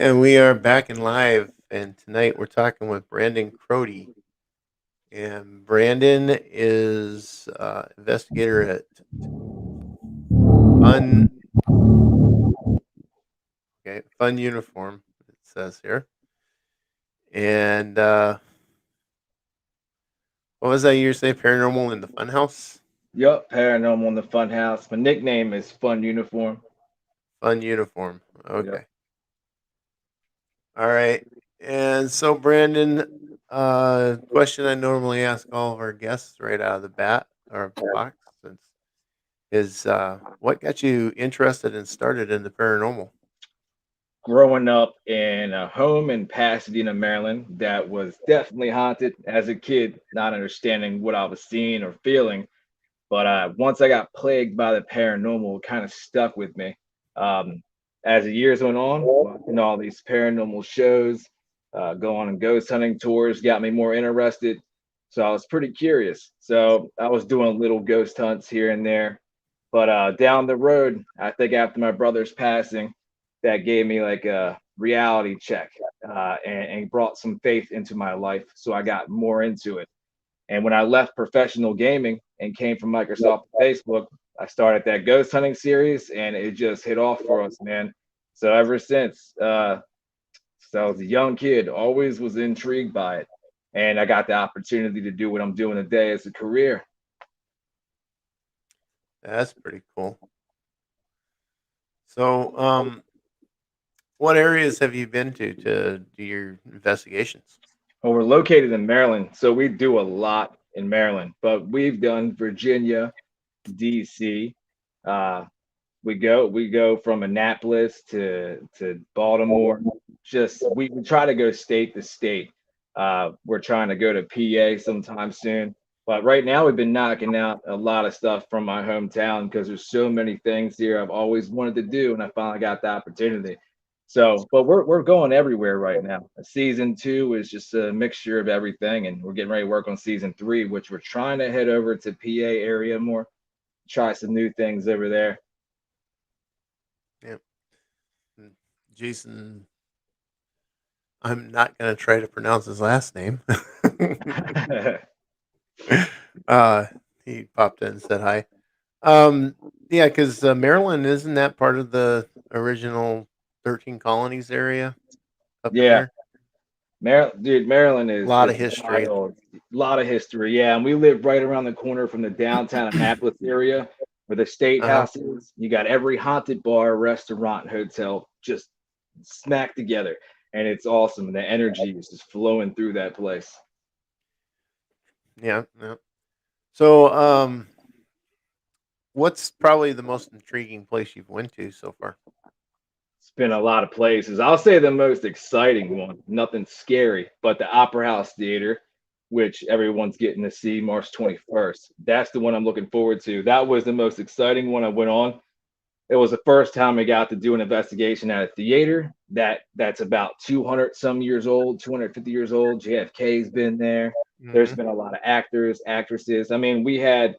And we are back in live, and tonight we're talking with Brandon Crotti. And Brandon is investigator at Fun Fun Uniform. It says here. And what was that you say? Paranormal in the Funhouse. Yup, paranormal in the Funhouse. My nickname is Fun Uniform. Fun Uniform. Yep. Okay. All right. And so, Brandon, question I normally ask all of our guests right out of the bat or box is what got you interested and started in the paranormal? Growing up in a home in Pasadena, Maryland, that was definitely haunted as a kid, not understanding what I was seeing or feeling. But once I got plagued by the paranormal, it kind of stuck with me. Um, as the years went on, watching all these paranormal shows, going on ghost hunting tours got me more interested. So I was pretty curious. So I was doing little ghost hunts here and there. But down the road, I think after my brother's passing, that gave me like a reality check and brought some faith into my life. So I got more into it. And when I left professional gaming and came from Microsoft and Facebook, I started that ghost hunting series, and it just hit off for us, man. So ever since, so I was a young kid, always was intrigued by it, and I got the opportunity to do what I'm doing today as a career. That's pretty cool. So, what areas have you been to do your investigations? Well, we're located in Maryland, so we do a lot in Maryland, but we've done Virginia, DC. Uh, we go from Annapolis to Baltimore. Just we try to go state to state. We're trying to go to PA sometime soon. But right now we've been knocking out a lot of stuff from my hometown because there's so many things here I've always wanted to do, and I finally got the opportunity. So, but we're going everywhere right now. Season two is just a mixture of everything, and we're getting ready to work on season three, which we're trying to head over to PA area more, try some new things over there. Yeah, Jason. I'm not going to try to pronounce his last name. uh, he popped in and said hi. Yeah, because Maryland isn't that part of the original 13 colonies area up in Yeah, there? Maryland A lot is of history. wild. A lot of history. Yeah, and we live right around the corner from the downtown Annapolis area where the state Uh huh. house is. You got every haunted bar, restaurant, hotel just smack together, and it's awesome. And the energy is just flowing through that place. Yeah, yeah. So, what's probably the most intriguing place you've went to so far? It's been a lot of places. I'll say the most exciting one, nothing scary, but the Opera House Theater, which everyone's getting to see March 21st. That's the one I'm looking forward to. That was the most exciting one I went on. It was the first time I got to do an investigation at a theater that's about 200 some years old, 250 years old. JFK's been there. There's Hmm. been a lot of actors, actresses. I mean, we had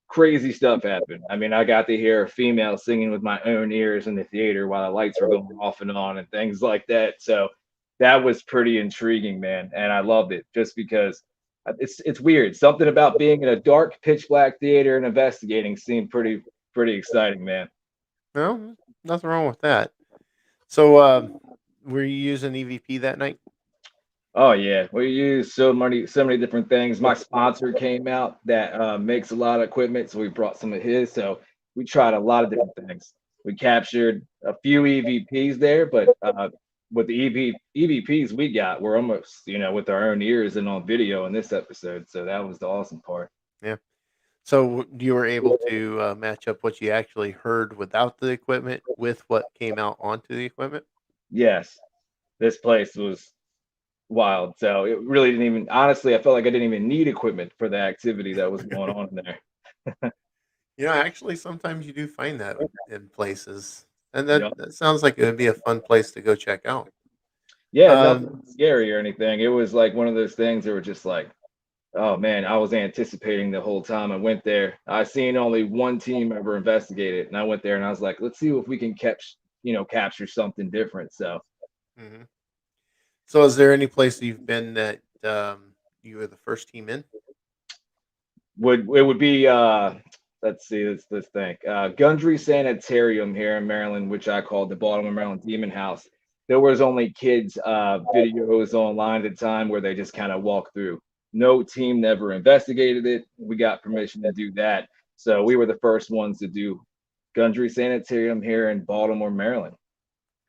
crazy stuff happen. I mean, I got to hear a female singing with my own ears in the theater while the lights were going off and on and things like that. So that was pretty intriguing, man, and I loved it just because it's weird. Something about being in a dark, pitch black theater and investigating seemed pretty exciting, man. No, nothing wrong with that. So, were you using EVP that night? Oh yeah, we use so many different things. My sponsor came out that makes a lot of equipment, so we brought some of his. So we tried a lot of different things. We captured a few EVPs there, but with the EVPs we got, we're almost with our own ears and on video in this episode. So that was the awesome part. Yeah. So, you were able to match up what you actually heard without the equipment with what came out onto the equipment? Yes, this place was wild. So it really didn't even honestly, I felt like I didn't even need equipment for the activity that was going on there. Actually, sometimes you do find that in places, and that Yep. that sounds like it would be a fun place to go check out. Yeah, Um, nothing scary or anything. It was like one of those things that were just like, oh man, I was anticipating the whole time I went there. I seen only one team ever investigate it, and I went there and I was like, let's see if we can capture something different. So Hmm. So, is there any place you've been that you were the first team in? Would be let's see, let's think. Gundry Sanitarium here in Maryland, which I called the Baltimore, Maryland Demon House. There was only kids videos online at the time where they just kind of walked through. No team never investigated it. We got permission to do that. So we were the first ones to do Gundry Sanitarium here in Baltimore, Maryland.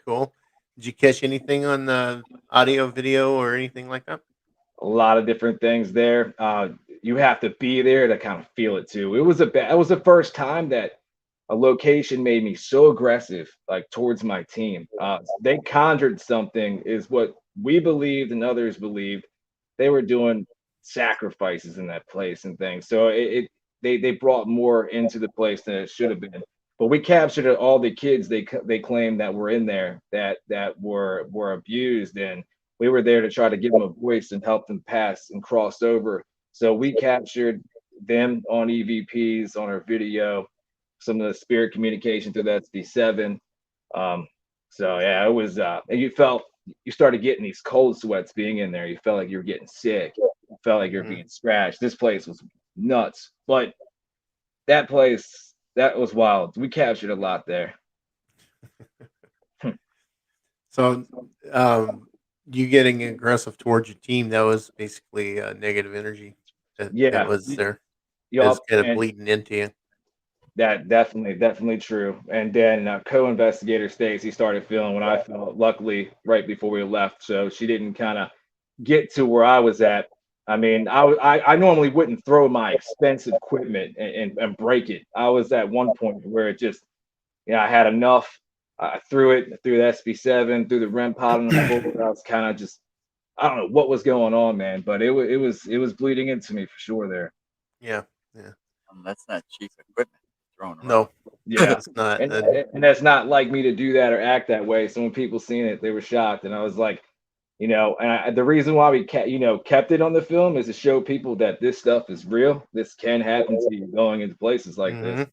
Cool. Did you catch anything on the audio, video, or anything like that? A lot of different things there. You have to be there to kind of feel it too. It was the first time that a location made me so aggressive, like towards my team. They conjured something, is what we believed and others believed. They were doing sacrifices in that place and things. So they brought more into the place than it should have been. But we captured all the kids they claimed that were in there that were abused, and we were there to try to give them a voice and help them pass and cross over. So we captured them on EVPs on our video, some of the spirit communication through the SB7. Um, so yeah, it was. And you started getting these cold sweats being in there. You felt like you were getting sick. You felt like you're Hmm. being scratched. This place was nuts, but that place that was wild. We captured a lot there. So, um, you getting aggressive towards your team, that was basically negative energy that Yeah, was there. It was yup, kind of and bleeding into you. that definitely true. And then co-investigator Stacy started feeling what I felt. Luckily, right before we left, so she didn't kind of get to where I was at. I mean, I normally wouldn't throw my expensive equipment and break it. I was at one point where it just, I had enough. I threw it through the SB7, through the REM pod on the floor. I was kind of just, I don't know what was going on, man, but it was bleeding into me for sure there. Yeah, yeah. That's not cheap equipment thrown around. No, Yeah. it's not. And and that's not like me to do that or act that way. So when people seen it, they were shocked, and I was like, the reason why we kept it on the film is to show people that this stuff is real. This can happen to you going into places like this. Hmm.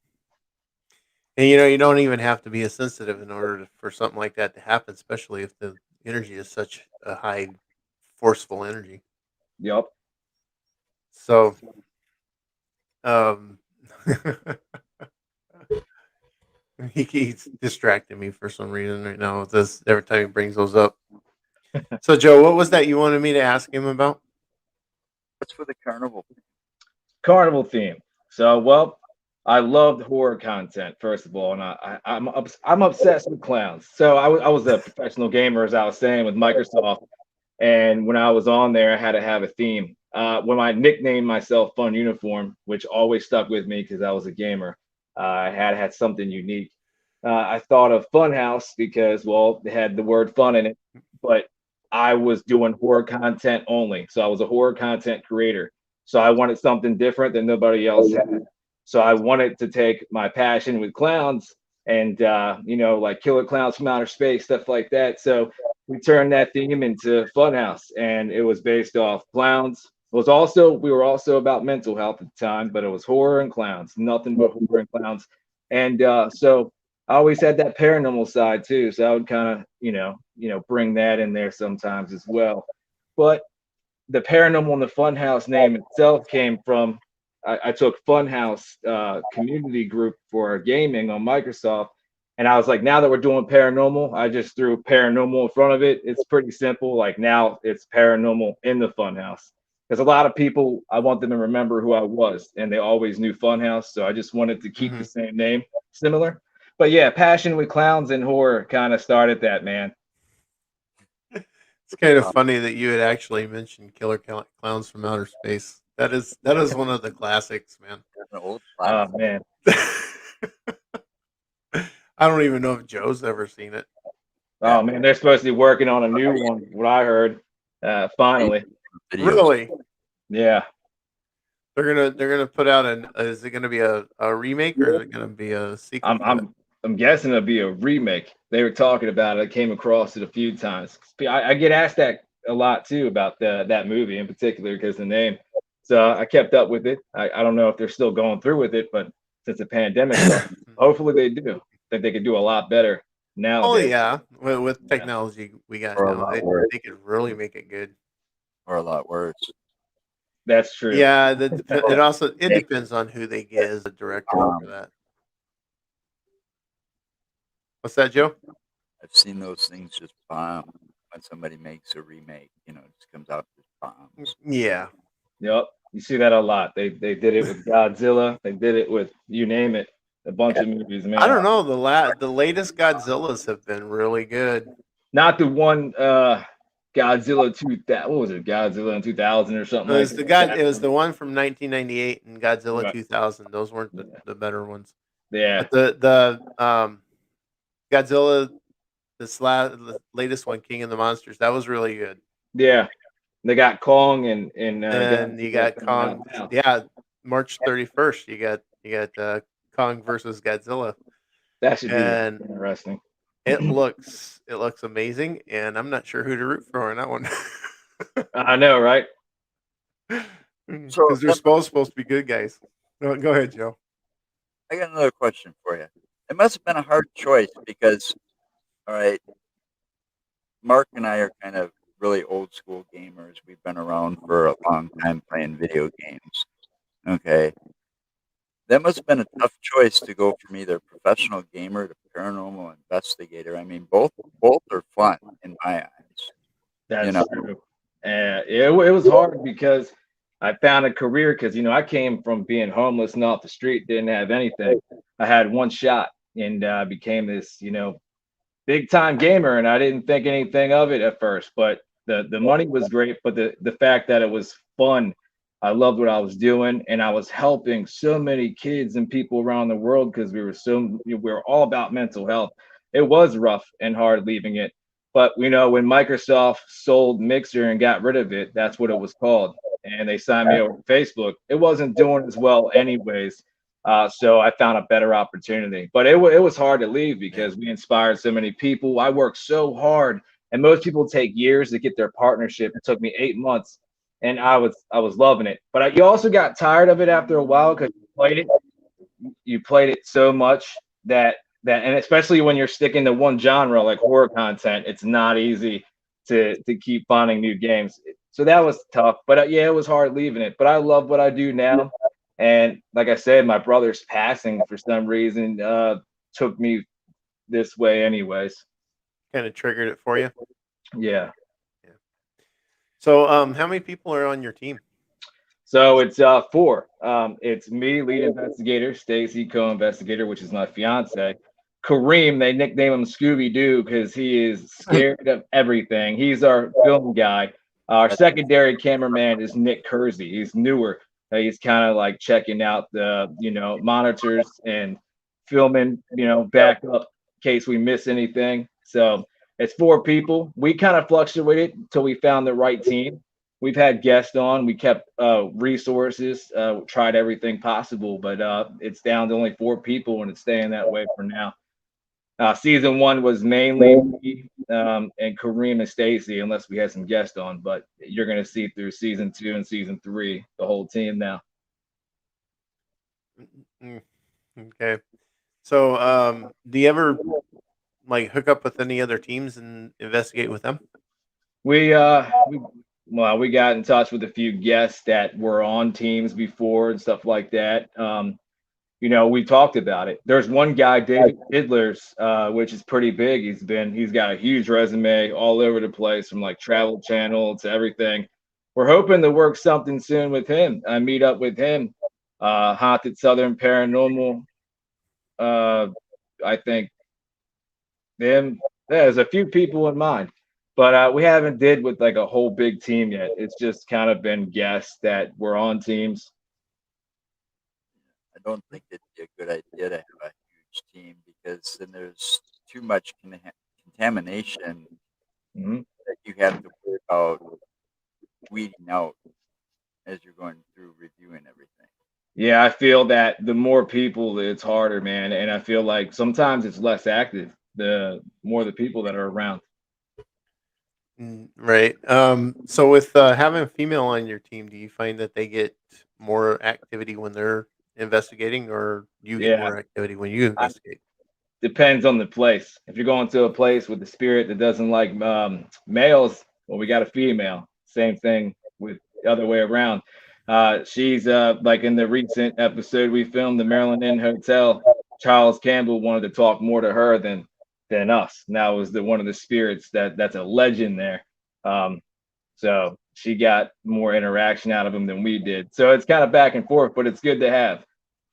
And you don't even have to be a sensitive in order for something like that to happen, especially if the energy is such a high, forceful energy. Yep. So, um, he's distracting me for some reason right now with this. Every time he brings those up. So, Joe, what was that you wanted me to ask him about? What's for the carnival? Carnival theme. So, well, I loved horror content first of all, and I'm obsessed with clowns. So I was a professional gamer, as I was saying, with Microsoft. And when I was on there, I had to have a theme. When I nicknamed myself Fununiform, which always stuck with me because I was a gamer, I had something unique. I thought of Funhouse because, well, it had the word fun in it, but I was doing horror content only. So I was a horror content creator. So I wanted something different that nobody else had. So I wanted to take my passion with clowns and, like killer clowns from outer space, stuff like that. So we turned that theme into Funhouse, and it was based off clowns. We were also about mental health at the time, but it was horror and clowns, nothing but horror and clowns. And so I always had that paranormal side too, so I would kind of bring that in there sometimes as well. But the paranormal and the Funhouse name itself came from I took Funhouse community group for gaming on Microsoft, and I was like, now that we're doing paranormal, I just threw paranormal in front of it. It's pretty simple. Like now, it's paranormal in the Funhouse. Because a lot of people, I want them to remember who I was, and they always knew Funhouse. So I just wanted to keep the Hmm. same name, similar. But yeah, passion with clowns and horror kind of started that, man. It's kind of Uh, funny that you had actually mentioned Killer Clowns from Outer Space. That is one of the classics, man. an old Oh classic. man. I don't even know if Joe's ever seen it. Yeah, Oh man, they're supposed to be working on a new one. What I heard, finally, videos. Really? yeah. They're gonna put out an. Is it gonna be a remake or is it gonna be a sequel I'm to it? I'm I'm guessing it'll be a remake. They were talking about it. I came across it a few times. I get asked that a lot too about that movie in particular because the name. So I kept up with it. I don't know if they're still going through with it, but since the pandemic started, hopefully they do. Think they could do a lot better. Oh nowadays. yeah, with Yeah, technology we got or a now, lot worse, they could really make it good. or a lot worse. that's true. Yeah, Well, it they depends on who they get as a director for bomb. that. What's that, Joe? I've seen those things just bomb when somebody makes a remake. It just comes out just bombs. Yeah, Yep, you see that a lot. They did it with Godzilla. They did it with you name it. A bunch Yeah, of movies, I man. don't know. The latest Godzillas have been really good. Not the one Godzilla two that what was it? Godzilla in 2000 or something like that. It was the one from 1998 and Godzilla Right. 2000. Those weren't Yeah. the better ones. Yeah. But the Godzilla the latest one, King of the Monsters, that was really good. Yeah. They got Kong and And you Godzilla got coming out Kong. now. Yeah, March 31st. You got Kong versus Godzilla, That should be and interesting. it looks amazing. And I'm not sure who to root for on that one I know, right? So because they're supposed to be good guys. Go ahead, Joe. I got another question for you. It must have been a hard choice because, all right, Mark and I are kind of really old school gamers. We've been around for a long time playing video games. Okay. That must have been a tough choice to go from either professional gamer to paranormal investigator. I mean, both are fun in my eyes. You That's know, true. And it was hard because I found a career because I came from being homeless and off the street, didn't have anything. I had one shot and became this, big time gamer, and I didn't think anything of it at first. But the money was great, but the fact that it was fun, I loved what I was doing, and I was helping so many kids and people around the world because we were all about mental health. It was rough and hard leaving it, but when Microsoft sold Mixer and got rid of it, that's what it was called, and they signed me over to Facebook. It wasn't doing as well anyways, so I found a better opportunity. But it was hard to leave Yeah. because we inspired so many people. I worked so hard, and most people take years to get their partnership. It took me 8 months, and I was loving it. But you also got tired of it after a while because you played it so much and especially when you're sticking to one genre like horror content, it's not easy to keep finding new games. So that was tough, but yeah, it was hard leaving it. But I love what I do now, and like I said, my brother's passing for some reason took me this way, anyways. Kind of triggered it for you. Yeah. Yeah. So, how many people are on your team? So it's four. It's me, lead investigator, Stacy, co-investigator, which is my fiance. Kareem, they nickname him Scooby Doo because he is scared of everything. He's our film guy. Our that's secondary cameraman is Nick Kersey. He's newer. He's kind of like checking out the monitors and filming backup in case we miss anything. So it's four people. We kind of fluctuated until we found the right team. We've had guests on. We kept resources, tried everything possible, but it's down to only four people, and it's staying that way for now. Season one was mainly me and Kareem and Stacy, unless we had some guests on. But you're going to see through season two and season three the whole team now. Mm, okay. So, do you ever like hook up with any other teams and investigate with them? We got in touch with a few guests that were on teams before and stuff like that. We talked about it. There's one guy, David Idler's, which is pretty big. He's got a huge resume all over the place, from like Travel Channel to everything. We're hoping to work something soon with him. I meet up with him. Haunted Southern Paranormal. Uh, I think them. There's a few people in mind, but we haven't did with like a whole big team yet. It's just kind of been guests that were on teams. I don't think it'd be a good idea to have a huge team because then there's too much contamination Mhm. that you have to worry about weeding out as you're going through reviewing everything. Yeah, I feel that the more people, it's harder, man. And I feel like sometimes it's less active, the more the people that are around. Right. So with having a female on your team, do you find that they get more activity when they're investigating, or you get Yeah, more activity when you I, investigate? depends on the place. If you're going to a place with the spirit that doesn't like males, well, we got a female. Same thing with the other way around. She's like in the recent episode we filmed, the Maryland Inn Hotel. Charles Campbell wanted to talk more to her than us. Now was the one of the spirits that's a legend there. Um, so she got more interaction out of him than we did. So it's kind of back and forth, but it's good to have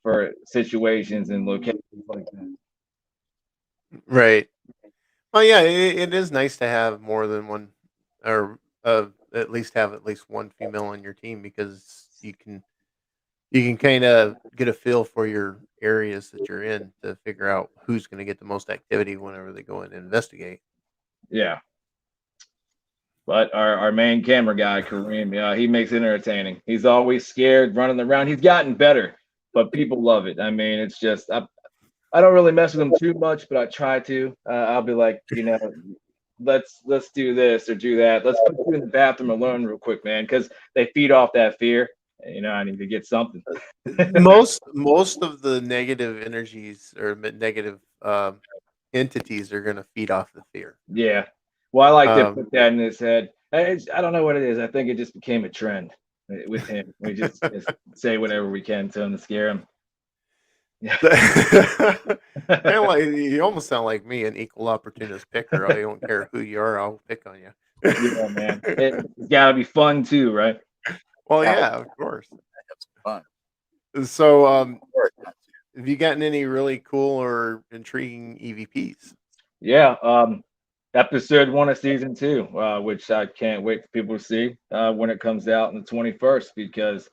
for situations and locations like that. Right. Well, yeah, it is nice to have more than one, or at least have at least one female on your team because you can kind of get a feel for your areas that you're in to figure out who's going to get the most activity whenever they go in and investigate. Yeah. But our main camera guy, Kareem, yeah, he makes it entertaining. He's always scared, running around. He's gotten better, but people love it. I mean, it's just I don't really mess with him too much, but I try to. I'll be like, let's do this or do that. Let's put you in the bathroom alone real quick, man, because they feed off that fear. I need to get something. Most of the negative energies or negative entities are going to feed off the fear. Yeah. Well, I like to Um, put that in his head. I don't know what it is. I think it just became a trend with him. We just say whatever we can to him to scare him. Yeah. kind of like you almost sound like me, an equal opportunist picker. I don't care who you are, I'll pick on Yeah, man. you. It's got to be fun too, right? Well, Yeah, yeah, of course. have some fun. So, Or not. have you gotten any really cool or intriguing EVPs? Yeah. Episode 1 of season 2, which I can't wait for people to see when it comes out on the 21st, because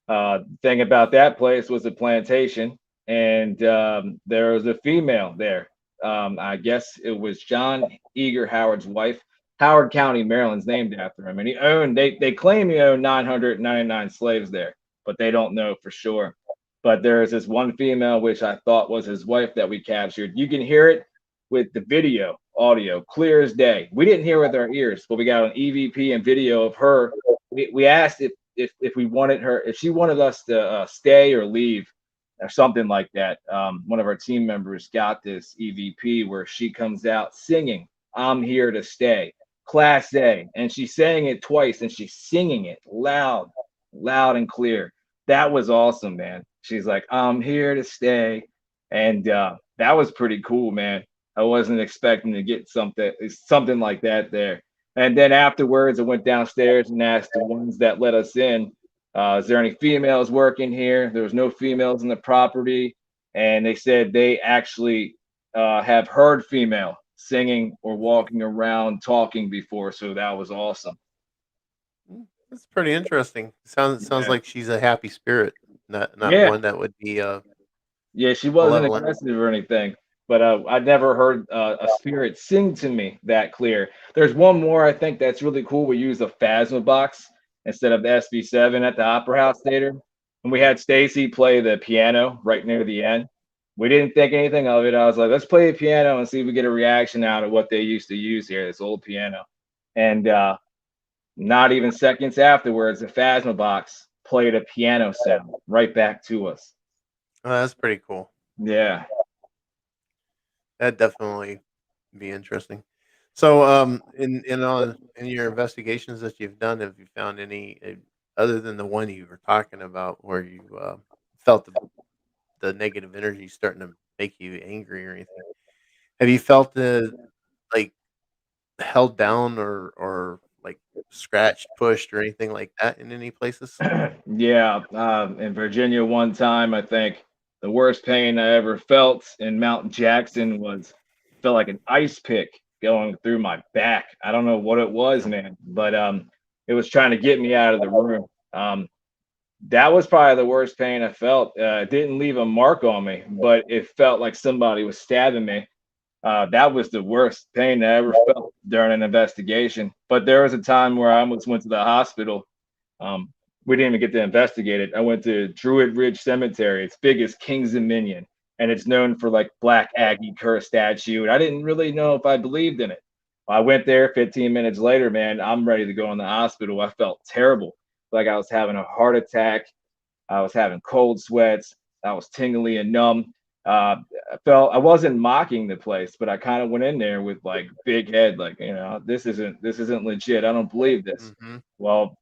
the thing about that place was a plantation, and there was a female there. I guess it was John Eager Howard's wife. Howard County, Maryland's named after him, and they claim he owned 999 slaves there, but they don't know for sure. But there's this one female, which I thought was his wife, that we captured. You can hear it with the video audio clear as day. We didn't hear with our ears, but we got an EVP and video of her. We asked if we wanted her, if she wanted us to stay or leave or something like that. One of our team members got this EVP where she comes out singing, "I'm here to stay," Class A, and she's saying it twice, and she's singing it loud, loud and clear. That was awesome, man. She's like, "I'm here to stay," and that was pretty cool, man. I wasn't expecting to get something like that there. And then afterwards, I went downstairs and asked the ones that let us in, "Is there any females working here?" There was no females in the property, and they said they actually have heard female singing or walking around talking before. So that was awesome. That's pretty interesting. Sounds Yeah, like she's a happy spirit, not yeah. one that would be Yeah, she wasn't malevolent. aggressive or anything, but I'd never heard a spirit sing to me that clear. There's one more I think that's really cool. We use a Phasma box instead of the SB7 at the Opera House Theater, and we had Stacy play the piano right near the end. We didn't think anything of it. I was like, let's play the piano and see if we get a reaction out of what they used to use here, this old piano. And not even seconds afterwards, the Phasma box played a piano sound right back to us. Oh, that's pretty cool. Yeah. That'd definitely be interesting. So, in your investigations that you've done, have you found any other than the one you were talking about, where you felt the negative energy starting to make you angry or anything? Have you felt the like held down or like scratched, pushed, or anything like that in any places? Yeah, in Virginia one time, I think the worst pain I ever felt in Mount Jackson was felt like an ice pick going through my back. I don't know what it was, Yeah. man, but it was trying to get me out of the room. That was probably the worst pain I felt. It didn't leave a mark on me, but it felt like somebody was stabbing me. That was the worst pain I ever felt during an investigation. But there was a time where I almost went to the hospital. um, we didn't even get to investigate it. I went to Druid Ridge Cemetery. It's big as King's Dominion, and it's known for like Black Aggie Kerr statue. And I didn't really know if I believed in it. I went there 15 minutes later, man. I'm ready to go in the hospital. I felt terrible, like I was having a heart attack. I was having cold sweats. I was tingly and numb. I wasn't mocking the place, but I kind of went in there with like big head, like, this isn't legit. I don't believe this. Mm-hmm. Well,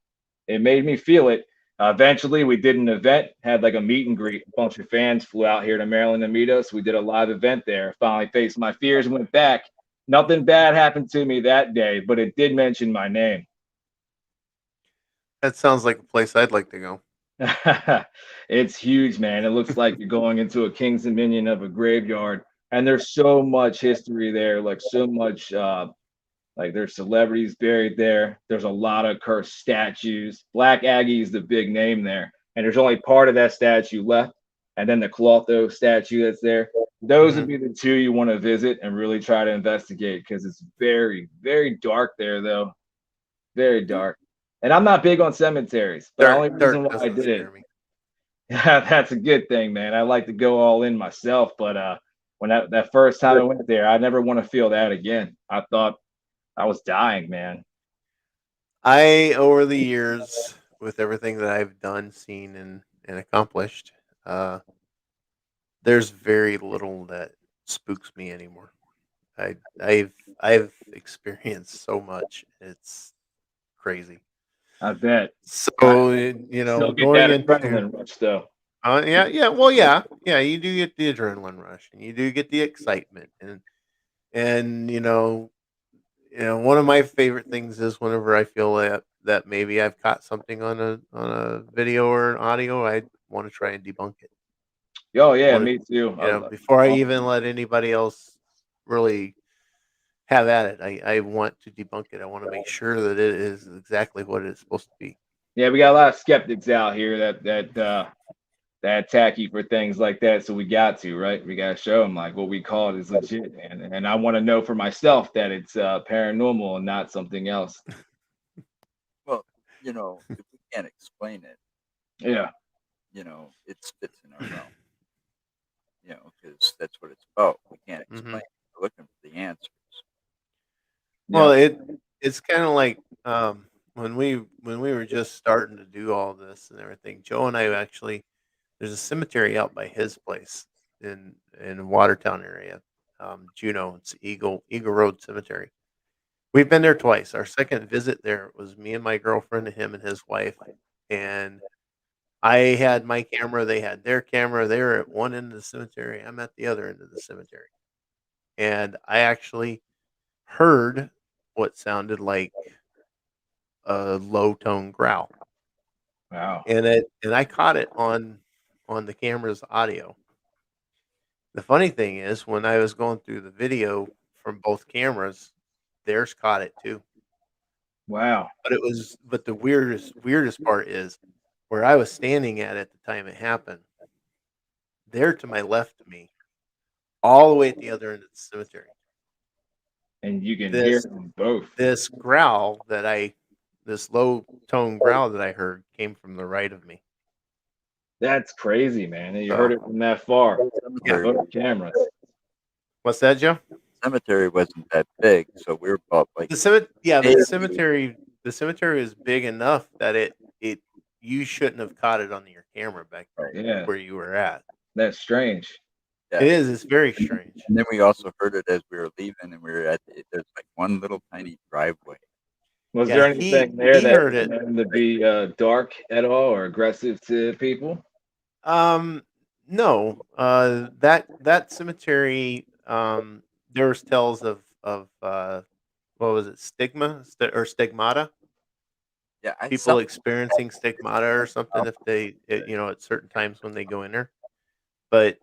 it made me feel it. Eventually, we did an event, had like a meet and greet. A bunch of fans flew out here to Maryland to meet us. We did a live event there. Finally faced my fears and went back. Nothing bad happened to me that day, but it did mention my name. That sounds like a place I'd like to go. It's huge, man. It looks like you're going into a king's dominion of a graveyard, and there's so much history there, like so much. Like there's celebrities buried there. There's a lot of cursed statues. Black Aggie is the big name there, and there's only part of that statue left, and then the Clotho statue that's there. Those Mm-hmm. would be the two you want to visit and really try to investigate because it's very, very dark there, though. Very dark. And I'm not big on cemeteries, but the only Dark reason why I doesn't did it, scare me. that's a good thing, man. I like to go all in myself, but when that first time I went there, I never want to feel that again. I thought I was dying, man. I, over the years, with everything that I've done, seen, and accomplished, uh, there's very little that spooks me anymore. I've experienced so much. It's crazy. I bet. I So still get going that into adrenaline rush though. yeah, well, yeah, you do get the adrenaline rush, and you do get the excitement, and one of my favorite things is whenever I feel that maybe I've caught something on a video or an audio, I want to try and debunk it. Oh I yeah, want to, me too. before I even let anybody else really have at it, I want to debunk it. I want to make sure that it is exactly what it's supposed to be. Yeah, we got a lot of skeptics out here that attack you for things like that. So we got to, right? We got to show them like what we call it is legit, and I want to know for myself that it's paranormal and not something else. Well, if we can't explain it, Yeah, it fits in our realm. Because that's what it's about. We can't Hmm. explain it. We're looking for the answers. Well, yeah. it's kind of like when we were just starting to do all this and everything. Joe and I actually there's a cemetery out by his place in Watertown area, Juneau. It's Eagle Road Cemetery. We've been there twice. Our second visit there was me and my girlfriend and him and his wife, and I had my camera. They had their camera. They were at one end of the cemetery. I'm at the other end of the cemetery, and I actually heard what sounded like a low tone growl, Wow. and I caught it on the camera's audio. The funny thing is when I was going through the video from both cameras, theirs caught it too. Wow. But the weirdest part is where I was standing at the time it happened, there to my left of me, all the way at the other end of the cemetery. And you can hear This them both. this growl this low tone growl that I heard came from the right of me. That's crazy, man. And you heard So it from that far. yeah. Both cameras. What's that, Joe? Cemetery wasn't that big, so we were about like But maybe the cemetery is big enough that it you shouldn't have caught it on your camera back right. Yeah, where you were at. that's strange. Yeah. It is. It's very strange. And then we also heard it as we were leaving, and we were there's like one little tiny driveway. Was Yeah, there he anything there he that heard was it. known to be dark at all or aggressive to people? Um, no. That cemetery. There was tales of what was it? Or stigmata? Yeah, I People something experiencing stigmata or something if at certain times when they go in there. But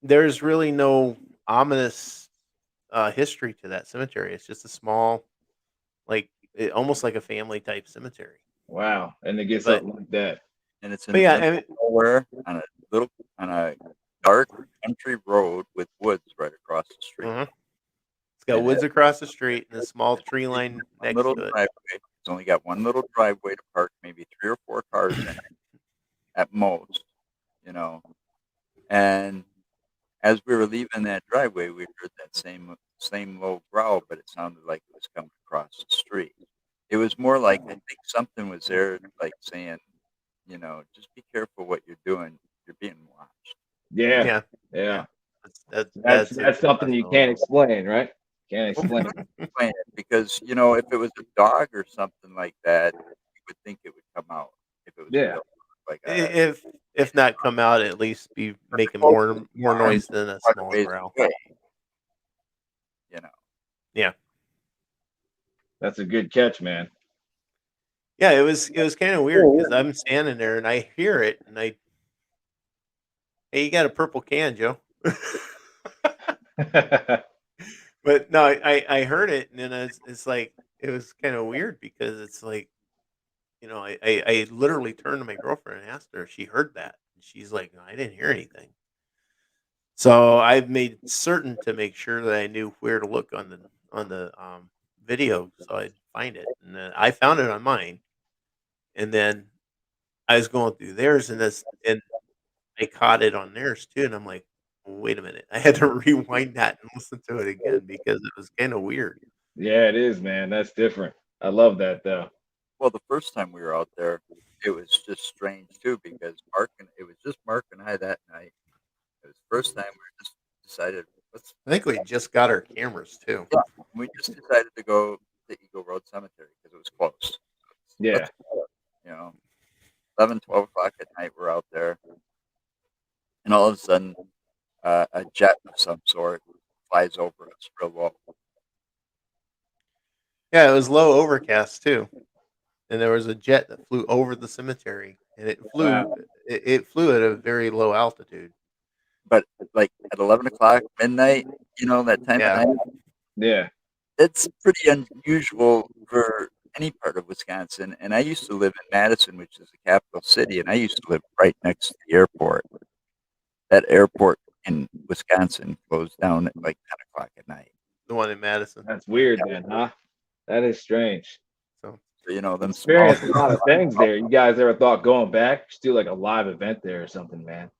there's really no ominous history to that cemetery. It's just a small, almost like a family type cemetery. Wow. And to get But something like that. and it's in but the yeah, middle of nowhere on a dark country road with woods right across the street. it's got And woods it across the street and a small tree line one next little to it. driveway. It's only got one little driveway to park maybe 3 or 4 cars in it at most, you know. And as we were leaving that driveway, we heard that same low growl, but it sounded like it was coming across the street. It was more like I think something was there, like saying, just be careful what you're doing. You're being watched. Yeah. Yeah, Yeah. yeah. That's That's something you can't interpersonal. explain, right? Can't explain. Explain it because if it was a dog or something like that, you would think it would come out if it was a Yeah, real dog, like a If not come out, at least be making close more farm noise than a quite a small ways growl. away. You know, Yeah. that's a good catch, man. Yeah, it was kinda weird because 'cause I'm standing there and I hear it and "Hey, you got a purple can, Joe." But no, I heard it and then it's like it was kinda weird because it's like, I literally turned to my girlfriend and asked her if she heard that, and she's like, "No, I didn't hear anything." So, I've made certain to make sure that I knew where to look on the video so I'd find it, and then I found it on mine, and then I was going through theirs and I caught it on theirs too, and I'm like, "Wait a minute." I had to rewind that and listen to it again because it was kinda weird. Yeah, it is, man. That's different. I love that though. well, the first time we were out there, it was just strange too because it was just Mark and I that night. It was the first time we just decided let's I think we just got our cameras too. yeah, we just decided to go to Eagle Road Cemetery because it was close. Yeah, Let's you know 11, 12 o'clock at night we're out there, and all of a sudden a jet of some sort flies over us real low. Yeah, it was low overcast too, and there was a jet that flew over the cemetery, and wow. it flew at a very low altitude. But like at 11 o'clock midnight, that time of Yeah. night, Yeah, it's pretty unusual for any part of Wisconsin. And I used to live in Madison, which is the capital city, and I used to live right next to the airport. That airport in Wisconsin closed down at like 10 o'clock at night. The one in Madison. that's Yeah. weird then, huh? That is strange. So, So, them small. Experienced a lot of things there. You guys ever thought going back, just do like a live event there or something, man?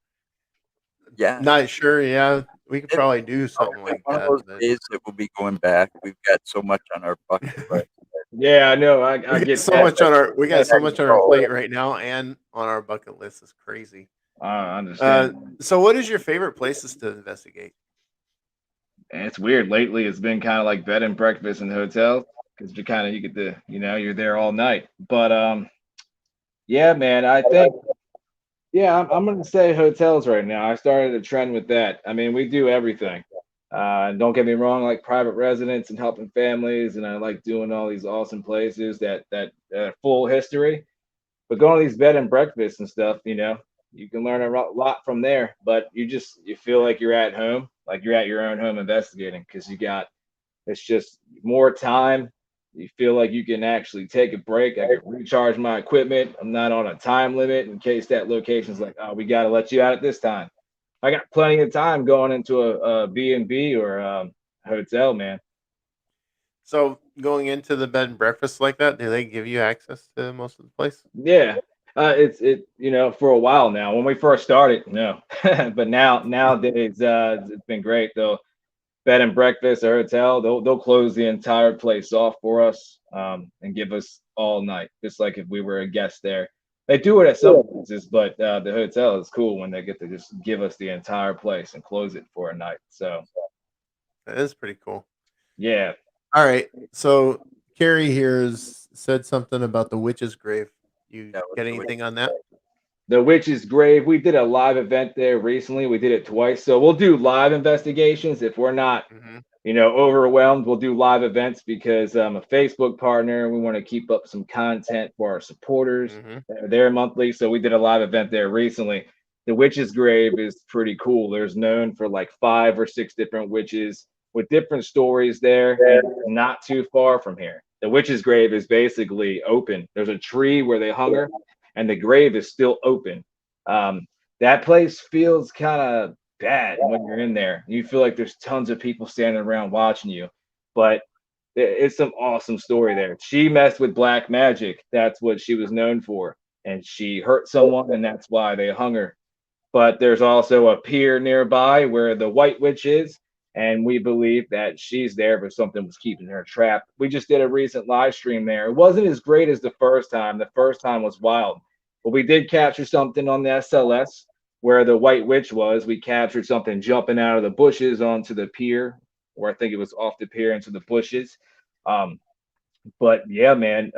Yeah. not sure, yeah, we could It's probably do something like one of that, those but days that we'll be going back. We've got so much on our bucket list. Yeah, I know. I get that. we got That's so much on our plate right now and on our bucket list is crazy. I understand. So what is your favorite places to investigate? And it's weird. Lately, it's been kind of like bed and breakfast in hotels because you get the you're there all night. But yeah, man, I think I'm gonna say hotels right now. I started a trend with that. I mean, we do everything. Don't get me wrong, I like private residence and helping families, and I like doing all these awesome places that full history. But going to these bed and breakfasts and stuff, you can learn a lot from there. But you feel like you're at home, like you're at your own home investigating because it's just more time. You feel like you can actually take a break. I can recharge my equipment. I'm not on a time limit in case that location's like, oh, we got to let you out at this time. I got plenty of time going into a B&B or hotel, man. So going into the bed and breakfast like that, do they give you access to most of the place? Yeah. For a while now. When we first started, no. But nowadays, it's been great though. Bed and breakfast or hotel, they'll close the entire place off for us and give us all night, just like if we were a guest there. They do it at some places, but the hotel is cool when they get to just give us the entire place and close it for a night. So That is pretty cool. yeah, All right. So Carrie here has said something about the witch's grave. You That was get the way. anything on that? the witch's grave. We did a live event there recently. We did it twice, so we'll do live investigations if we're not Hmm. overwhelmed. We'll do live events because I'm a Facebook partner. We want to keep up some content for our supporters Hmm. that are there monthly. So we did a live event there recently. The witch's grave is pretty cool. There's known for like 5 or 6 different witches with different stories there, and it's not too far from here. The witch's grave is basically open. There's a tree where they hung her, and the grave is still open. That place feels kind of bad when you're in there. You feel like there's tons of people standing around watching you, but it's some awesome story there. She messed with black magic. That's what she was known for. And she hurt someone, and that's why they hung her. But there's also a pier nearby where the White Witch is, and we believe that she's there, but something was keeping her trapped. We just did a recent live stream there. It wasn't as great as the first time. The first time was wild, but we did capture something on the SLS. where the White Witch was. We captured something jumping out of the bushes onto the pier, or I think it was off the pier into the bushes. Um, but yeah, man,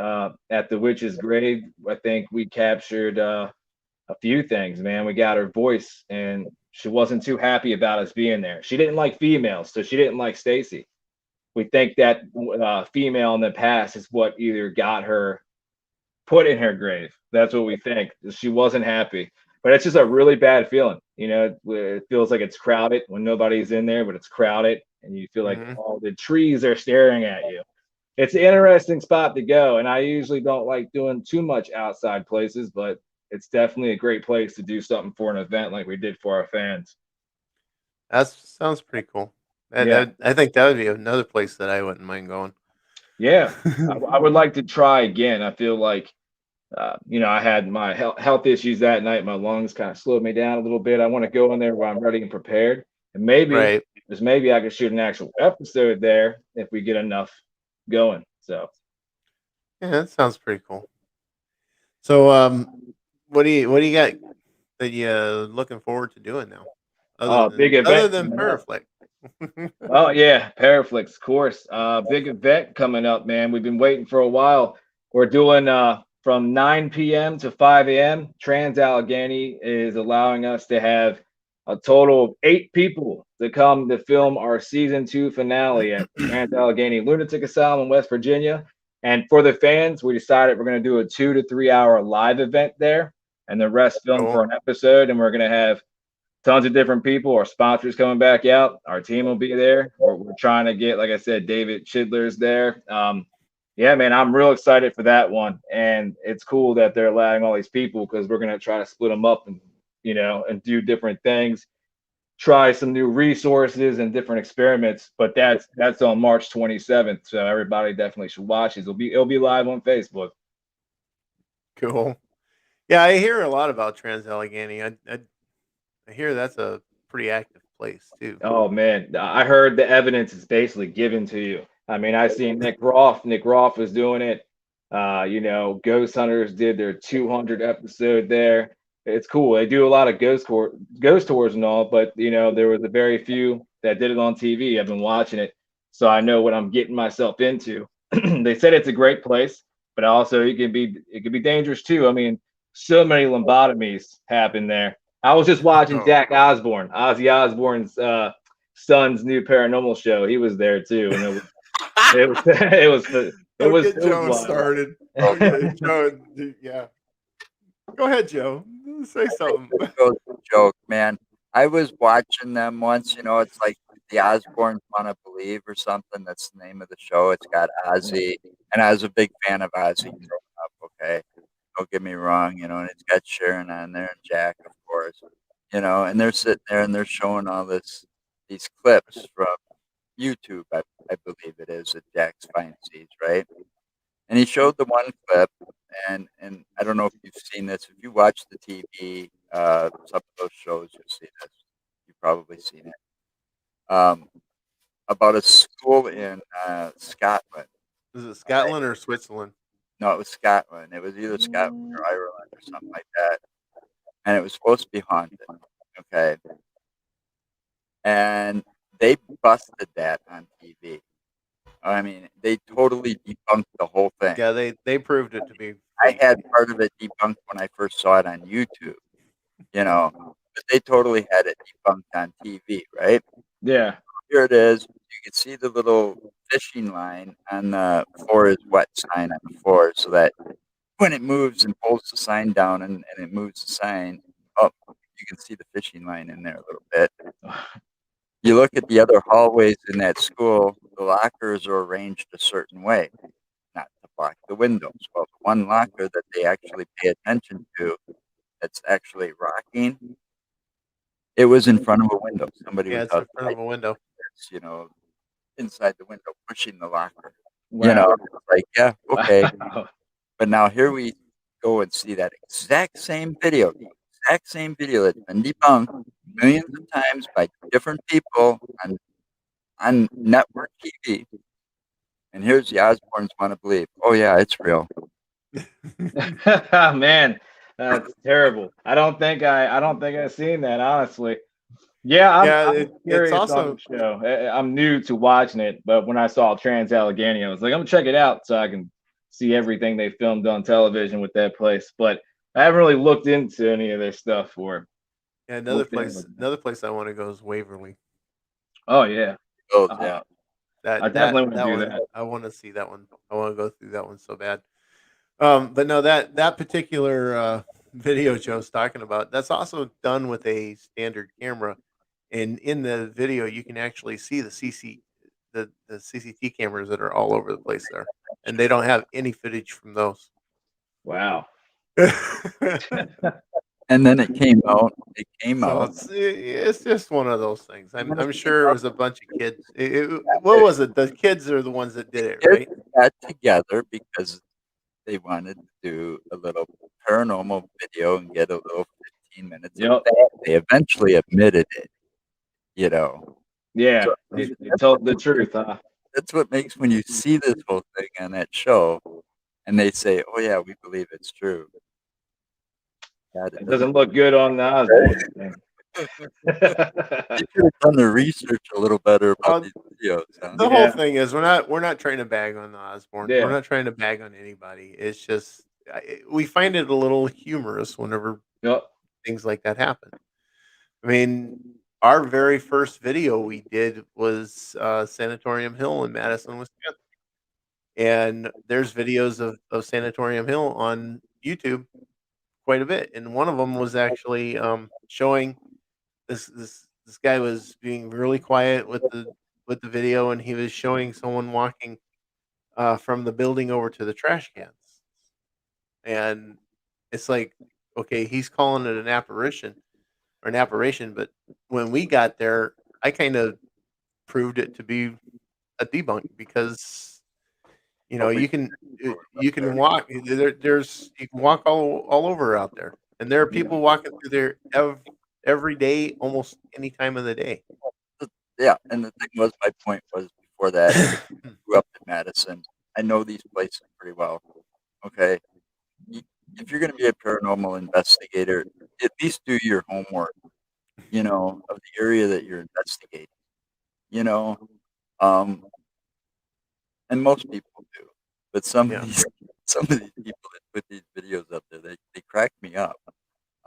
at the witch's grave, I think we captured a few things, man. We got her voice, and she wasn't too happy about us being there. She didn't like females, so she didn't like Stacy. We think that female in the past is what either got her put in her grave. That's what we think. She wasn't happy, but it's just a really bad feeling. You know, it feels like it's crowded when nobody's in there, but it's crowded, and you feel like Mhm. all the trees are staring at you. It's an interesting spot to go, and I usually don't like doing too much outside places, but it's definitely a great place to do something for an event like we did for our fans. That sounds pretty cool. Yeah, I think that would be another place that I wouldn't mind going. yeah. I would like to try again. I feel like I had my health issues that night. My lungs kind of slowed me down a little bit. I want to go in there where I'm ready and prepared, and maybe Right. just maybe I could shoot an actual episode there if we get enough going. So, Yeah, that sounds pretty cool. So, what do you got that you looking forward to doing now, big other event than coming up. Paraflick? Oh yeah, Paraflix, of course. Big event coming up, man. We've been waiting for a while. We're doing from 9 p.m. to 5 a.m. Trans Allegheny is allowing us to have a total of 8 people to come to film our season 2 finale at Trans Allegheny Lunatic Asylum in West Virginia. And for the fans, we decided we're going to do a 2 to 3 hour live event there, and the rest film Cool. for an episode. And we're going to have tons of different people. Our sponsors coming back out. Our team will be there. We're trying to get, like I said, David Schindler's there. Yeah, man, I'm real excited for that one. And it's cool that they're allowing all these people because we're gonna try to split them up and and do different things, try some new resources and different experiments. But that's on March 27th. So everybody definitely should watch it. It'll be live on Facebook. Cool. Yeah, I hear a lot about Trans Allegheny. I hear that's a pretty active place too. Oh man, I heard the evidence is basically given to you. I mean, I seen Nick Roth. Nick Roth was doing it. Ghost Hunters did their 200 episode there. It's cool. They do a lot of ghost tours and all, but there was a very few that did it on TV. I've been watching it, so I know what I'm getting myself into. They said it's a great place, but also it can be dangerous too. I mean, so many lobotomies happen there. I was just watching Oh. Jack Osborne, Ozzy Osbourne's son's new paranormal show. He was there too, and it was it was it Don't was get it was Joe wild. started. Okay, Joe. Yeah, go ahead, Joe. Say something. Joe's a joke, man. I was watching them once. It's like the Osbournes Want to Believe or something. That's the name of the show. It's got Ozzy, and I was a big fan of Ozzy growing up. Okay, don't get me wrong. And it's got Sharon on there and Jack, of course. And they're sitting there and they're showing all these clips from YouTube. I believe it is that Jack's finds these, right? And he showed the one clip, and I don't know if you've seen this. If you watch the TV, some of those shows, you'll see this. You've probably seen it. About a school in Scotland. Is it Scotland or Switzerland? No, it was Scotland. It was either Scotland or Ireland or something like that. And it was supposed to be haunted. Okay. And they busted that on TV. I mean, they totally debunked the whole thing. Yeah, they proved it to be. I Fake. had part of it debunked when I first saw it on YouTube, but they totally had it debunked on TV, right? Yeah. Here it is. You can see the little fishing line on the floor is wet sign on the floor, so that when it moves and pulls the sign down and it moves the sign up, you can see the fishing line in there a little bit. You look at the other hallways in that school, the lockers are arranged a certain way, not to block the windows. Well, the one locker that they actually pay attention to that's actually rocking, it was in front of a window. Somebody Yeah, was it's in front outside, of a window. inside the window, pushing the locker. Wow. It's like, yeah, okay. Wow. But now here we go and see that exact same video, the exact same video that's been debunked millions of times by different people on network TV. And here's the Osbournes Want to Believe. Oh, yeah, it's real. Man, That's terrible. I don't think I've seen that, honestly. Yeah, Yeah, I'm it's curious on the also show. I'm new to watching it, but when I saw Trans Allegheny, I was like, I'm gonna check it out so I can see everything they filmed on television with that place. But I haven't really looked into any of their stuff or yeah, looked into it. another place I want to go is Waverly. Oh yeah, Oh uh, yeah, I definitely want to That do one that. I want to see that one. I want to go through that one so bad. But no, that particular video Joe's talking about, that's also done with a standard camera, and in the video you can actually see the CCT cameras that are all over the place there, and they don't have any footage from those. Wow. and then it came out. It came So out. it's just one of those things. And then it I'm came sure it out was a bunch of kids. What was it? The kids are the ones that did it, kids right? got together because they wanted to do a little paranormal video and get a little 15 minutes of Yep. fame. They eventually admitted it, you know. Yeah, So they that's told the truth, huh? that's what makes when you see this whole thing on that show, and they say, "Oh yeah, we believe it's true." God, it It doesn't. doesn't look good on the Osborne thing. They should have done their research a little better about Well, these videos, huh? the whole Yeah, thing is we're not trying to bag on the Osbournes. We're yeah, not trying to bag on anybody. It's just we find it a little humorous whenever yep, things like that happen. I mean, our very first video we did was Sanatorium Hill in Madison, Wisconsin, and there's videos of Sanatorium Hill on YouTube quite a bit, and one of them was actually showing this guy was being really quiet with the video, and he was showing someone walking from the building over to the trash cans. And it's like, okay, he's calling it an apparition, but when we got there, I kind of proved it to be a debunk because What were you you there? can walk there's you can walk all over out there, and there are yeah, people walking through there every day, almost any time of the day. Yeah, and the thing was, my point was before that is I grew up in Madison. I know these places pretty well. Okay, Y- if you're going to be a paranormal investigator, at least do your homework. Of the area that you're investigating. You know, um, and most people do, but some of Yeah. these some of these people that put these videos up there, they crack me up.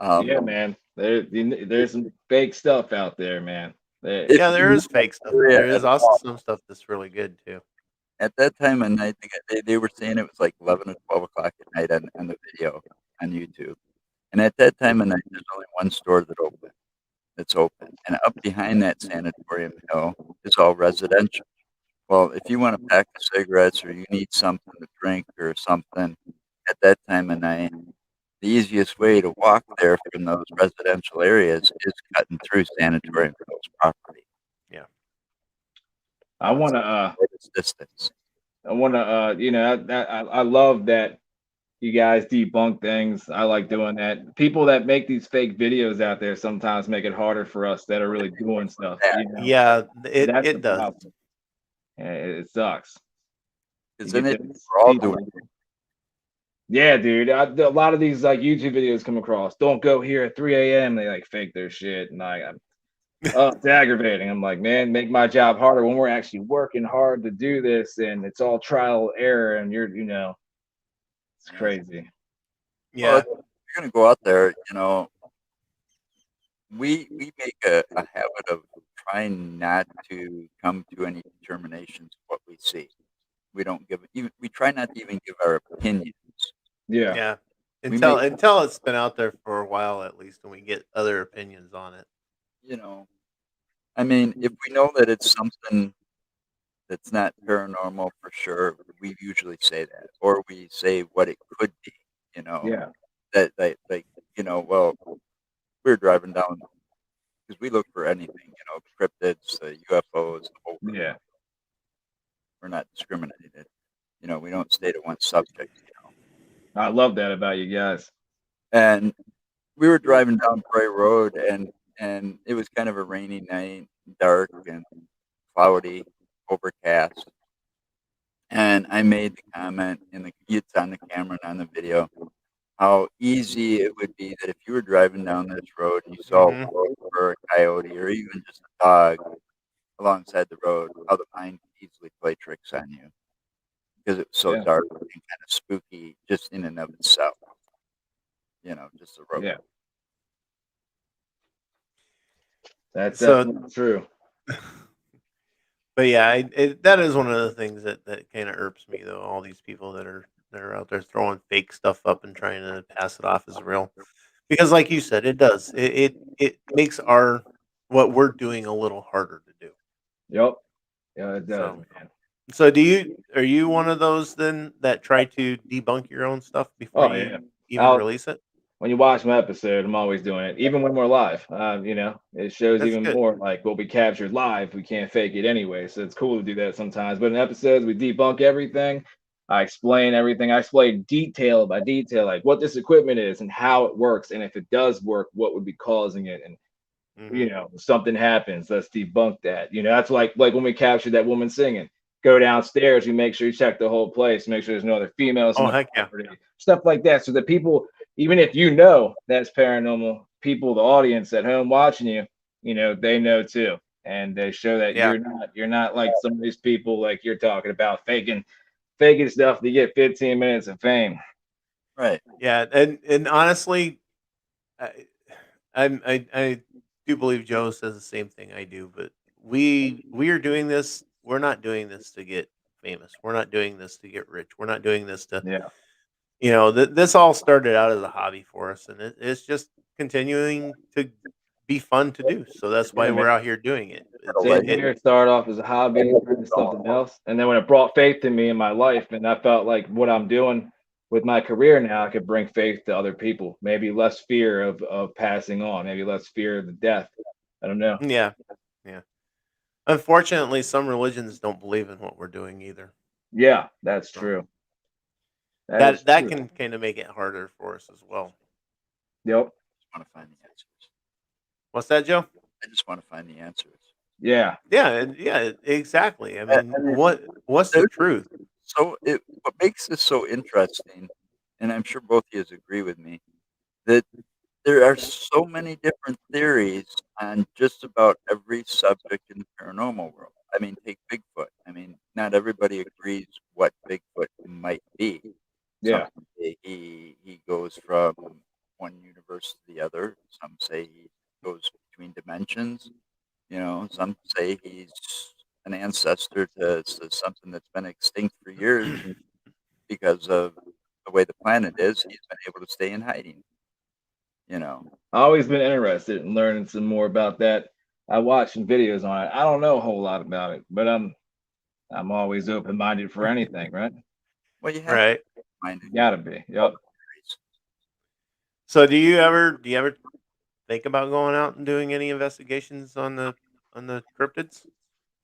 yeah, Um, man. There's some fake stuff out there, man. There- if Yeah, you there know is fake stuff, the but area there at is also all, some stuff that's really good too. at that time of night, they were saying it was like 11 or 12 o'clock at night on the video on YouTube. And at that time of night, there's only one store that's open. And up behind that sanatorium hill is all residential. Well, if you want a pack of cigarettes or you need something to drink or something at that time of night, the easiest way to walk there from those residential areas is cutting through Sanatorium Hills property. Yeah. I It's wanna, the shortest distance. I love that you guys debunk things. I like doing that. People that make these fake videos out there sometimes make it harder for us that are really doing stuff. That Yeah, That's the it does. problem. It sucks. You isn't get it? those We're all doing people. Yeah, dude. A lot of these like YouTube videos come across. Don't go here at 3 a.m. They like fake their shit, and like, oh, it's aggravating. I'm like, man, make my job harder when we're actually working hard to do this, and it's all trial error, and it's Yeah. crazy. Well, Yeah. if you're gonna go out there, we make a habit of trying not to come to any determinations of what we see. We don't give even we try not to even give our opinions. Yeah, Yeah. We make Until it's been out there for a while at least, and we get other opinions on it. you know I mean, if we know that it's something that's not paranormal for sure, we usually say that, or we say what it could be. You know yeah, that like well, we're driving down because we look for anything, cryptids, UFOs, the whole works. yeah. We're not discriminated. We don't stay to one subject. I love that about you guys. And we were driving down Bray Road, and it was kind of a rainy night, dark and cloudy, overcast. And I made the comment it's on the camera and on the video. how easy it would be that if you were driving down this road and you saw a Hmm. wolf or a coyote or even just a dog alongside the road, how the mind could easily play tricks on you because it was so Yeah, dark and kind of spooky just in and of itself. Just the road. yeah, that's So, definitely true. but yeah, that is one of the things that kind of irks me though. All these people that are out there throwing fake stuff up and trying to pass it off as real, because like you said, it does. It makes our what we're doing a little harder to do. Yep. Yeah, it does, So, man. so are you one of those then that try to debunk your own stuff before Oh yeah. you even I'll release it? when you watch my episode, I'm always doing it, even when we're live. It shows That's even good. more like what we captured live. We can't fake it anyway, so it's cool to do that sometimes. But in episodes, we debunk everything. I explain everything. I explain detail by detail, like what this equipment is and how it works, and if it does work, what would be causing it, and Hmm. something happens, let's debunk that. That's like when we captured that woman singing. Go downstairs, you make sure you check the whole place, make sure there's no other females in Oh the heck yeah, property, stuff like that, so that people, even if you know that's paranormal, people, the audience at home watching you, they know too, and they show that yeah, you're not like some of these people like you're talking about faking stuff to get 15 minutes of fame. Right. yeah, and honestly, I, I do believe Joe says the same thing I do, but we are doing this. We're not doing this to get famous. We're not doing this to get rich. We're not doing this to Yeah, this all started out as a hobby for us, and it's just continuing to be fun to do. So that's why yeah, man. we're out here doing it. It's Same it. here. It started off as a hobby, turned into something else. And then when it brought faith in me in my life, and I felt like what I'm doing with my career now, I could bring faith to other people. Maybe less fear of passing on, maybe less fear of the death. I don't know. Yeah, yeah. Unfortunately, some religions don't believe in what we're doing either. Yeah, that's So true. That is that true. can kind of make it harder for us as well. Yep. I just want to find the answers. What's that, Joe? I just want to find the answers. Yeah. Yeah, yeah, exactly. I I mean, mean, what's the there's truth? what makes this so interesting, and I'm sure both of you agree with me, that there are so many different theories on just about every subject in the paranormal world. I mean, take Bigfoot. I mean, not everybody agrees what Bigfoot might be. Some Yeah. say he goes from one universe to the other. Some say he goes between dimensions. Some say he's an ancestor to something that's been extinct for years, and because of the way the planet is, he's been able to stay in hiding. You know, I've always been interested in learning some more about that. I watched some videos on it. I don't know a whole lot about it, but I'm always open minded for anything, right? well, you have to Right. find it. Gotta be. All Yep. the theories. So do you ever think about going out and doing any investigations on the cryptids?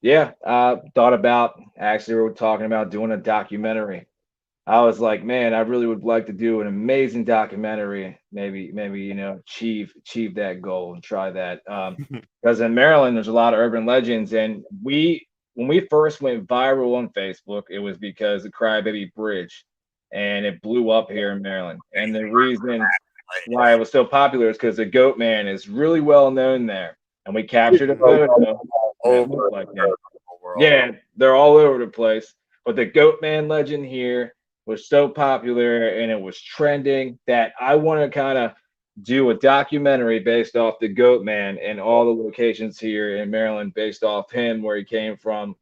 Yeah, I thought about actually we were talking about doing a documentary. I was like, man, I really would like to do an amazing documentary. Maybe achieve that goal and try that. Because in Maryland, there's a lot of urban legends, and when we first went viral on Facebook, it was because the Crybaby Bridge, and it blew up here in Maryland. And the reason why it was so popular is because the Goat Man is really well known there, and we captured a Mhm. photo that Over looked the like him. paranormal world. Yeah, they're all over the place. But the Goat Man legend here was so popular and it was trending that I want to kind of do a documentary based off the Goat Man and all the locations here in Maryland based off him, where he came from.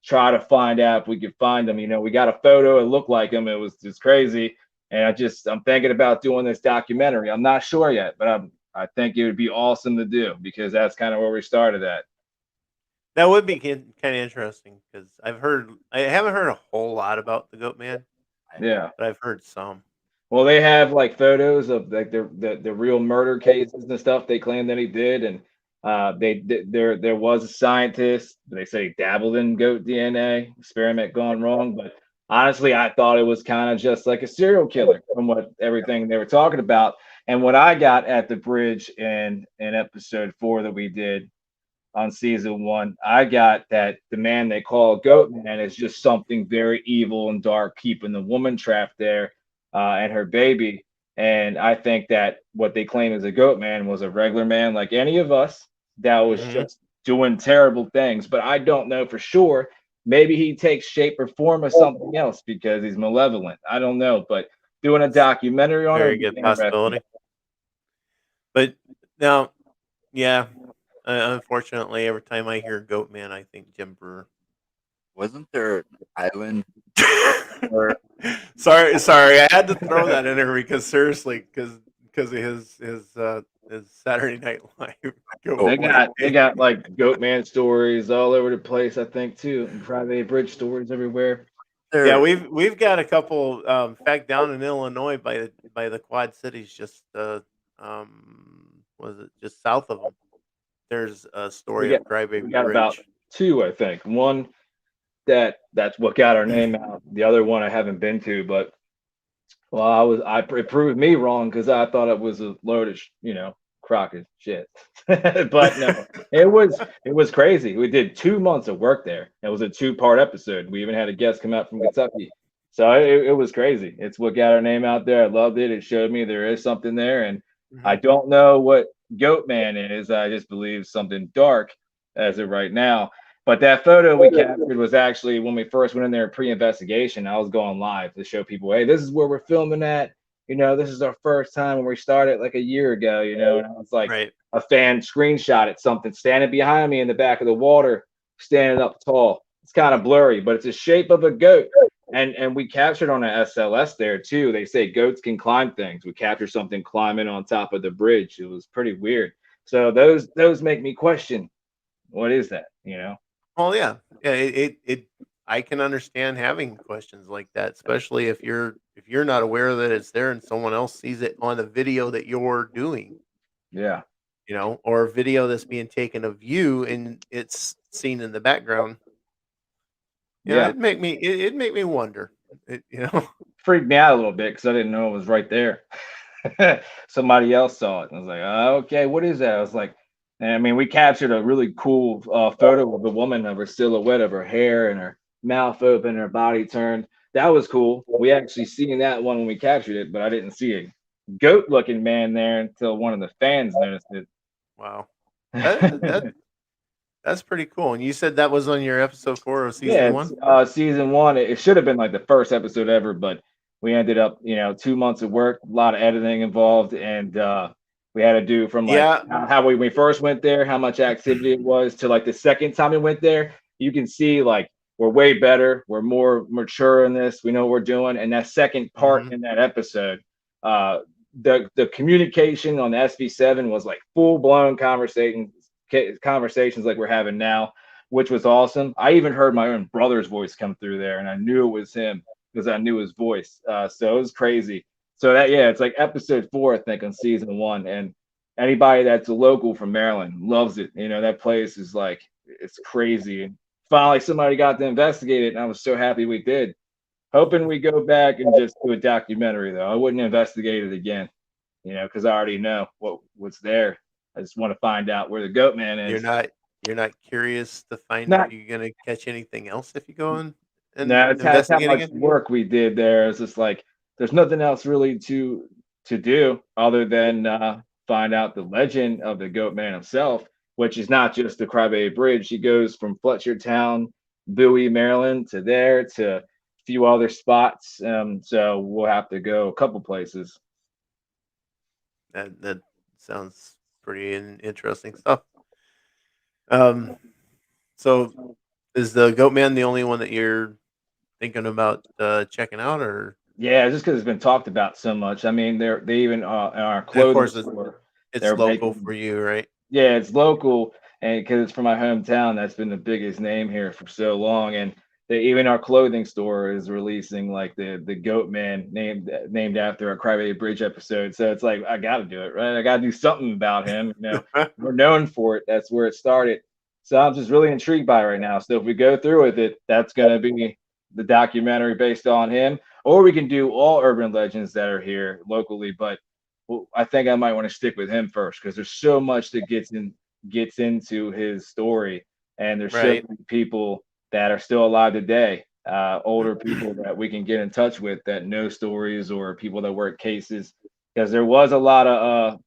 Try to find out if we could find him. We got a photo, it looked like him. It was just crazy. And I'm thinking about doing this documentary. I'm not sure yet, but I think it would be awesome to do because that's kind of where we started at. That would be kind of interesting because I haven't heard a whole lot about the Goat Man, I have. Yeah. but I've heard some. Well, they have like photos of like the real murder cases and stuff they claim that he did, and there was a scientist. They say he dabbled in goat DNA experiment gone wrong, but honestly, I thought it was kind of just like a serial killer from what everything they were talking about. And what I got at the bridge in episode 4 that we did on season 1, I got that the man they call Goat Man is just something very evil and dark, keeping the woman trapped there and her baby. And I think that what they claim as a goat man was a regular man like any of us that was Hmm. just doing terrible things. But I don't know for sure. Maybe he takes shape or form of something else because he's malevolent. I don't know. But doing a It's documentary on it very would be good interesting. possibility. But now, yeah, unfortunately, every time I hear Goat Man, I think Jim Brewer. Wasn't there an island where Sorry, I had to throw that in there because seriously, because of his Saturday Night Live oh, Goat They Man. they got like goat man stories all over the place, I think too, and private bridge stories everywhere. Yeah, there we've got a couple. In fact, down in Illinois by the Quad Cities, just was it just south of them? There's a We story got of Crybaby we got about Bridge. two, I think. One that's what got our name out. The other one I haven't been to, but well, it proved me wrong because I thought it was a load of crock of shit. But no, it was crazy. We did 2 months of work there. It was a two-part episode. We even had a guest come out from Kentucky. So it was crazy. It's what got our name out there. I loved it. It showed me there is something there, and I Hmm. don't know what Goat Man is. I just believe something dark as of right now. But that photo we captured was actually when we first went in there pre-investigation. I was going live to show people, hey, this is where we're filming at. This is our first time when we started like a year ago, and I was like Right. a fan screenshot at something standing behind me in the back of the water, standing up tall. It's kind of blurry, but it's a shape of a goat. And we captured on an SLS there too. They say goats can climb things. We captured something climbing on top of the bridge. It was pretty weird. So those make me question what is that? Well, yeah, yeah. I can understand having questions like that, especially if you're not aware that it's there and someone else sees it on the video that you're doing, Yeah. or a video that's being taken of you and it's seen in the background. Yeah. It'd make me wonder. Freaked me out a little bit because I didn't know it was right there. Somebody else saw it. And I was like, okay, what is that? I was like, and I mean, we captured a really cool photo of a woman of her silhouette of her hair and her mouth open, her body turned. That was cool. We actually seen that one when we captured it, but I didn't see a goat looking man there until one of the fans noticed Wow, that it. that's pretty cool. And you said that was on your episode 4 of Yeah, season it's 1. season one. It should have been like the first episode ever, but we ended up, 2 months of work, a lot of editing involved, and we had to do from like Yeah. how we first went there, how much activity it was, to like the second time we went there. You can see like we're way better, we're more mature in this, we know what we're doing. And that second part Hmm. in that episode, uh, the communication on the SV7 was like full blown conversations like we're having now, which was awesome. I even heard my own brother's voice come through there, and I knew it was him because I knew his voice. So it was crazy. So that, yeah, it's like episode 4, I think, on season 1, and anybody that's local from Maryland loves it. That place is like it's crazy. And finally, somebody got to investigate it, and I was so happy we did. Hoping we go back and just do a documentary though. I wouldn't investigate it again, because I already know what's there. I just want to find out where the goat man You're is. not you're not curious to find if Not you're gonna catch anything else if you go in and No, it's how investigate much again? work we did there. It's just like there's nothing else really to do other than find out the legend of the Goat Man himself, which is not just the Crybaby Bridge. He goes from Fletchertown, Bowie, Maryland, to there to a few other spots. So we'll have to go a couple places. That sounds pretty interesting stuff. Um, so is the Goat Man the only one that you're thinking about checking out, or Yeah, just because it's been talked about so much. I mean, they even in our and of clothing course store, it's they're local for making. you, right? Yeah, it's local, and because it's from my hometown, that's been the biggest name here for so long. And even our clothing store is releasing like the Goat Man named after a Crybaby Bridge episode. So it's like I got to do it, right? I got to do something about him. We're known for it. That's where it started. So I'm just really intrigued by it right now. So if we go through with it, that's going to be the documentary based on him, or we can do all urban legends that are here locally. But well, I think I might want to stick with him first because there's so much that gets into his story, and there's so Right. many people that are still alive today, older people that we can get in touch with that know stories or people that work cases. because there's a lot of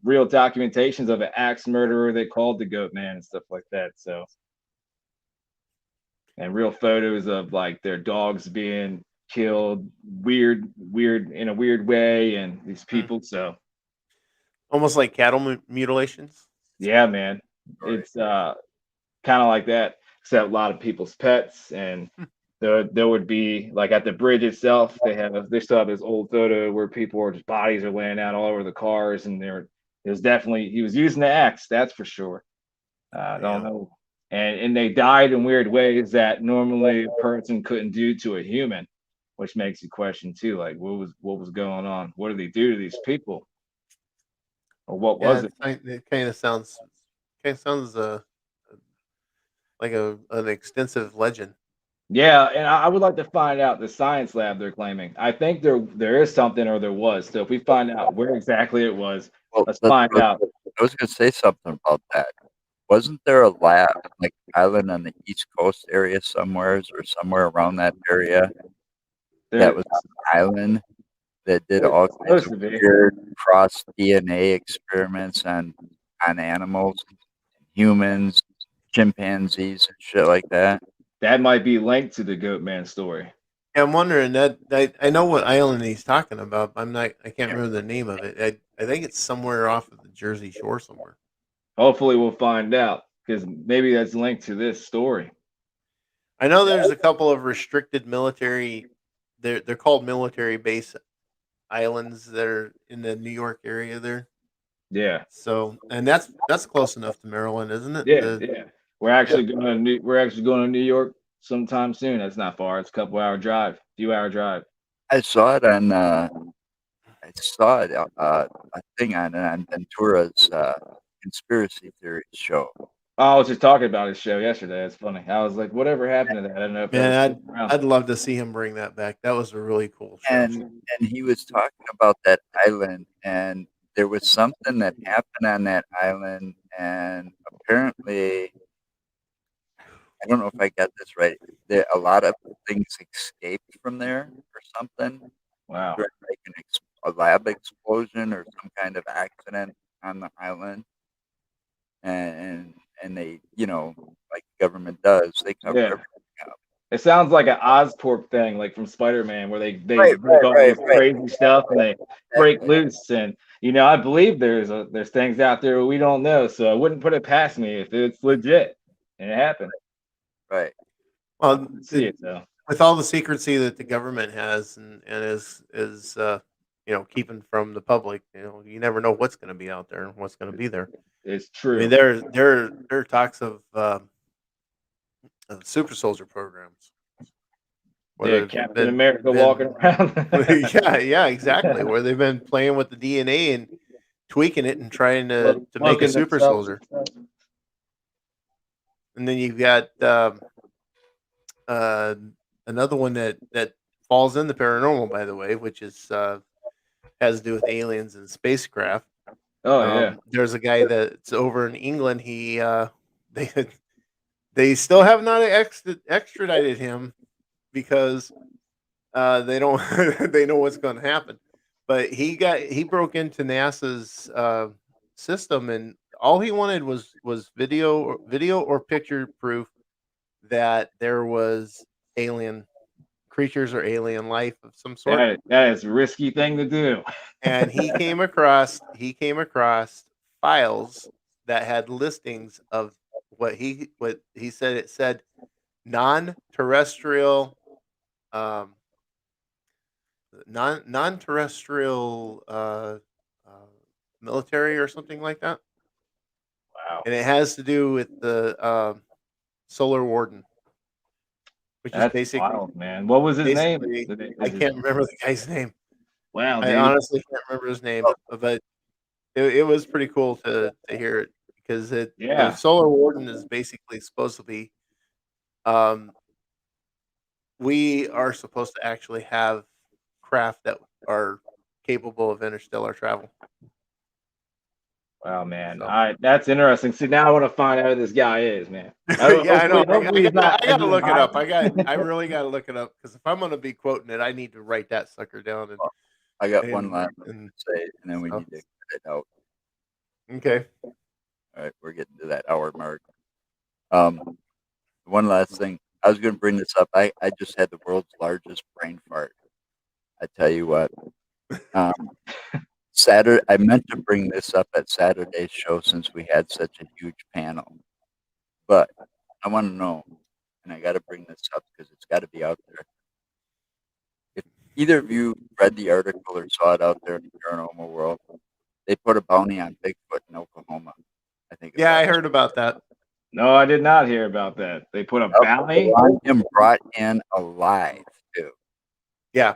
real documentations of an axe murderer they called the Goat Man and stuff like that. So, and real photos of like their dogs being killed, weird in a weird way, and these Mm. people. So, Almost like cattle mutilations. yeah, man, Right. it's kind of like that, except a lot of people's pets. And there would be like at the bridge itself, they still have this old photo where people are just bodies are laying out all over the cars, and there's definitely he was using the axe, that's for sure. I don't Yeah. know, and they died in weird ways that normally a person couldn't do to a human, which makes you question too, like what was going on? What did they do to these people, or what Yeah, was it? it kind of sounds like an extensive legend. Yeah, and I would like to find out the science lab they're claiming. I think there is something or there was. So if we find out where exactly it was, Well, let's find out. I was going to say something about that. Wasn't there a lab, like island on the East Coast area somewheres or somewhere around that area that There, was an island that did there's all kinds supposed of to be. weird cross DNA experiments on animals, humans, chimpanzees, and shit like that? That might be linked to the Goat Man story. Yeah, I'm wondering that I know what island he's talking about. But I can't remember the name of it. I think it's somewhere off of the Jersey Shore somewhere. Hopefully, we'll find out because maybe that's linked to this story. I know there's a couple of restricted military. They're called military base islands that are in the New York area there. Yeah, So, and that's close enough to Maryland, isn't it? yeah. We're Yeah. actually going to New York sometime soon. That's not far. It's a couple hour drive, few hour drive. I saw it on I saw it a thing on Ventura's conspiracy theories show. I was just talking about his show yesterday. It's funny. I was like, whatever happened to that? I don't know if that was Man, still around. I'd love to see him bring that back. That was a really cool show. And he was talking about that island, and there was something that happened on that island, and apparently, I don't know if I got this right. There a lot of things escaped from there or something. Wow. During like a lab explosion or some kind of accident on the island, and they, like the government does, they cover Yeah. everything up. It sounds like an Oscorp thing, like from Spider-Man, where they Right, break all this right. crazy stuff and they break loose. And I believe there's things out there we don't know, so I wouldn't put it past me if it's legit and it happened. Right. Well, See it though. with all the secrecy that the government has and is keeping from the public, you never know what's going to be out there and what's going to be there. It's I true. mean, there are talks of super soldier programs. where Yeah, they've Captain America walking around. yeah, exactly. Where they've been playing with the DNA and tweaking it and trying to make a Cloaking super themselves. soldier. And then you've got uh, another one that falls in the paranormal, by the way, which is has to do with aliens and spacecraft. Oh yeah. There's a guy that's over in England. He they they still have not extradited him because they don't they know what's going to happen. But he broke into NASA's system, and all he wanted was video or picture proof that there was alien creatures or alien life of some sort. That is a risky thing to do. And he came across files that had listings of what he said. It said non-terrestrial um non-terrestrial uh military or something like that, Wow. and it has to do with the solar warden, which is That's basically wild, man. What was his name? I can't remember the guy's name. Wow, I dude. honestly can't remember his name, but it was pretty cool to hear it because the Yeah. solar warden is basically supposed to be um we are supposed to actually have craft that are capable of interstellar travel. Wow, man. So That's interesting. See, now I want to find out who this guy is, man. yeah, I know. Hopefully he's not. I gotta look it up. I really gotta look it up because if I'm gonna be quoting it, I need to write that sucker down and I got one last thing and to say, and then we stuff. need to cut it out. Okay. All right, we're getting to that hour mark. One last thing. I was going to bring this up. I just had the world's largest brain fart. I tell you what. Um, Saturday, I meant to bring this up at Saturday's show since we had such a huge panel, but I want to know, and I got to bring this up because it's got to be out there. If either of you read the article or saw it out there in the paranormal world, they put a bounty on Bigfoot in Oklahoma. I think. Yeah, I heard about that. No, I did not hear about that. They put a bounty. Him brought in alive too. Yeah,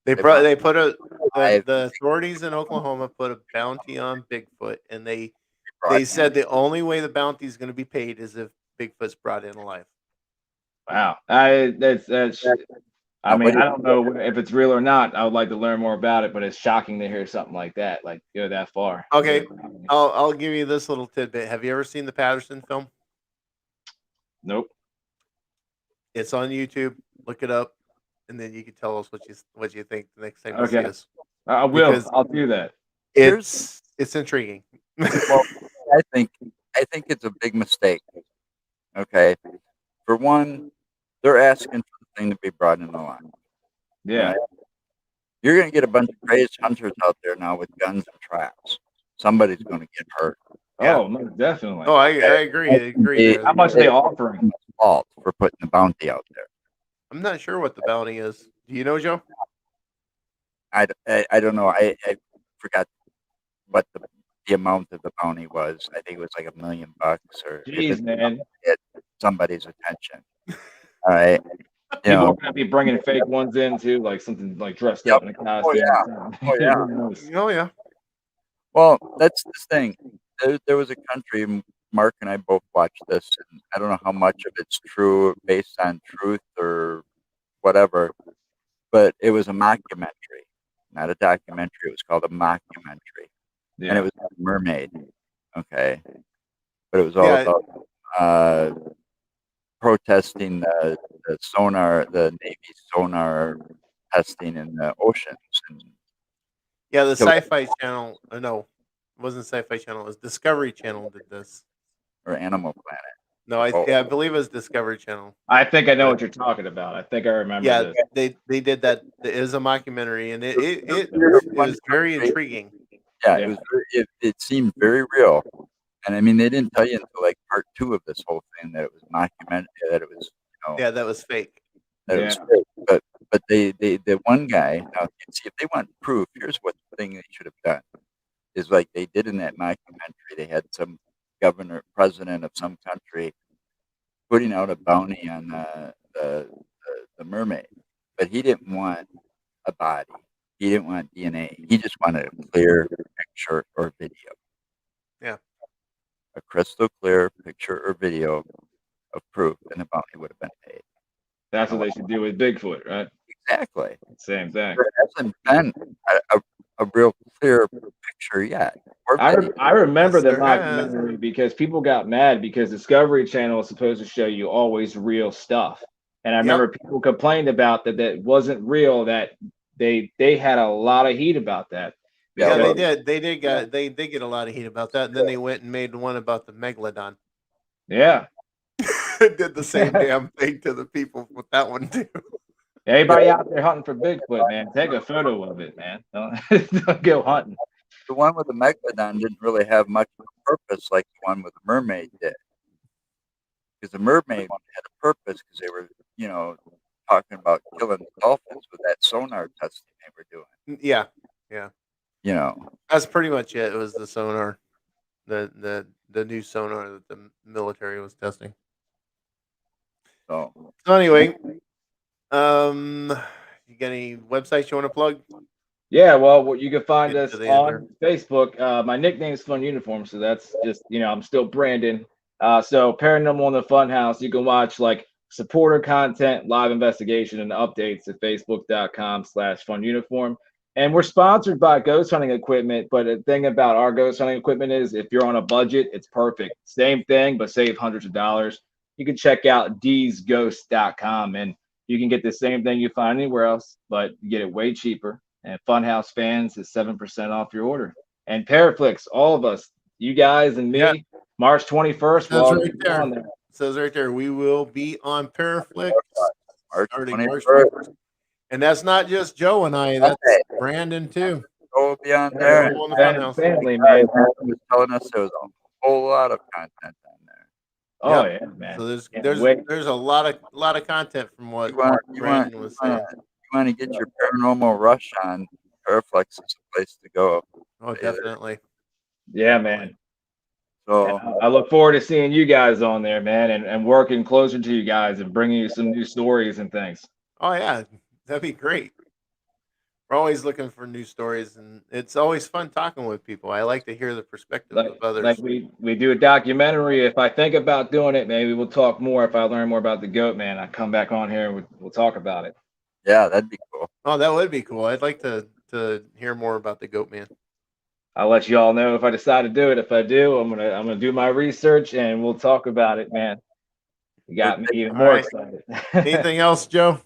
they They put alive. the authorities in Oklahoma put a bounty on Bigfoot, and they said the only way the bounty is going to be paid is if Bigfoot's brought in alive. Wow, that's. I mean, I don't know if it's real or not. I would like to learn more about it, but it's shocking to hear something like that, like go that far. Okay, I'll give you this little tidbit. Have you ever seen the Patterson film? Nope. It's on YouTube. Look it up, and then you can tell us what you think the next time you see Okay. us. I will. Because I'll do that. It's intriguing. Well, I think it's a big mistake. Okay, for one, they're asking for the thing to be brought in alive. Yeah. Right? You're going to get a bunch of crazed hunters out there now with guns and traps. Somebody's going to get hurt. Yeah. Oh, no, definitely. Oh, I agree. I agree. How much are they offering? Fault for putting the bounty out there. I'm not sure what the bounty is. Do you know, Joe? I don't know. I forgot what the amount of the bounty was. I think it was like $1 million, or Jeez, man. Get somebody's attention. All right. People are gonna be bringing fake ones in too, like something like dressed up in a costume. Oh yeah. Oh yeah. Well, that's the thing. There was a country. Mark and I both watched this, and I don't know how much of it's true, based on truth or whatever, but it was a mockumentary, not a documentary. It was called a mockumentary, and it was a mermaid. Okay, but it was all about protesting the sonar, the Navy sonar testing in the oceans. And yeah, the Sci-Fi Channel. No, it wasn't Sci-Fi Channel. It was Discovery Channel did this. Or Animal Planet. No, I believe it was Discovery Channel. I think I know what you're talking about. I think I remember. Yeah, this. they did that. It is a mockumentary, and it was very intriguing. Yeah, it seemed very real. And I mean, they didn't tell you until like part 2 of this whole thing that it was mockumentary, that it was, yeah, that was fake. That it was fake. But the one guy, now see if they want proof, here's what the thing they should have done is like they did in that mockumentary. They had some president of some country putting out a bounty on the mermaid, but he didn't want a body. He didn't want DNA. He just wanted a clear picture or video. Yeah. A crystal clear picture or video of proof, and the bounty would have been paid. That's what they should do with Bigfoot, right? Exactly. Same thing. There hasn't been a real clear picture yet. I remember the documentary because people got mad because Discovery Channel is supposed to show you always real stuff. And I remember people complained about that wasn't real, that they had a lot of heat about that. Yeah, they did. They did get a lot of heat about that. And then they went and made one about the megalodon. Yeah. Did the same damn thing to the people with that one too. Everybody out there hunting for Bigfoot, man, take a photo of it, man. Don't go hunting. The one with the megalodon didn't really have much of a purpose like the one with the mermaid did. Because the mermaid had a purpose because they were, talking about killing the dolphins with that sonar testing they were doing. Yeah. That's pretty much it. It was the sonar, the new sonar that the military was testing. So anyway, you got any websites you want to plug? Yeah, well, you can find us on Facebook. My nickname is Fununiform, so that's just, I'm still Brandon. So Paranormal in the Funhouse, you can watch like supporter content, live investigation, and updates at facebook.com/Fununiform. And we're sponsored by Ghost Hunting Equipment, but the thing about our ghost hunting equipment is if you're on a budget, it's perfect. Same thing, but save hundreds of dollars. You can check out dsghost.com, and you can get the same thing you find anywhere else, but you get it way cheaper. And Funhouse fans is 7% off your order. And Paraflix, all of us, you guys and me, Yeah. March 21st, we'll Says all right be there. on there. Says right there. We will be on Paraflix March starting March 21st. 21st. And that's not just Joe and I. That's Sunday. Brandon too. Go be on We're there. all in the Fan- Funhouse. family, Brandon man. was telling us there was a whole lot of content on there. Oh Yep. yeah, man. So Can't there's wait. there's a lot of content from what You Brandon was saying. want to get your paranormal rush on. Paraflex is a place to go. Oh, definitely. Yeah, Definitely. man. So And I look forward to seeing you guys on there, man, and working closer to you guys and bringing you some new stories and things. Oh yeah, that'd be great. We're always looking for new stories, and it's always fun talking with people. I like to hear the perspectives of others. Like we do a documentary. If I think about doing it, maybe we'll talk more. If I learn more about the goat man, I come back on here and we'll talk about it. yeah, that'd be cool. Oh, that would be cool. I'd like to hear more about the Goat Man. I'll let you all know if I decide to do it. If I do, I'm gonna do my research and we'll talk about it, man. You got me even more Alright. excited. Anything else, Joe?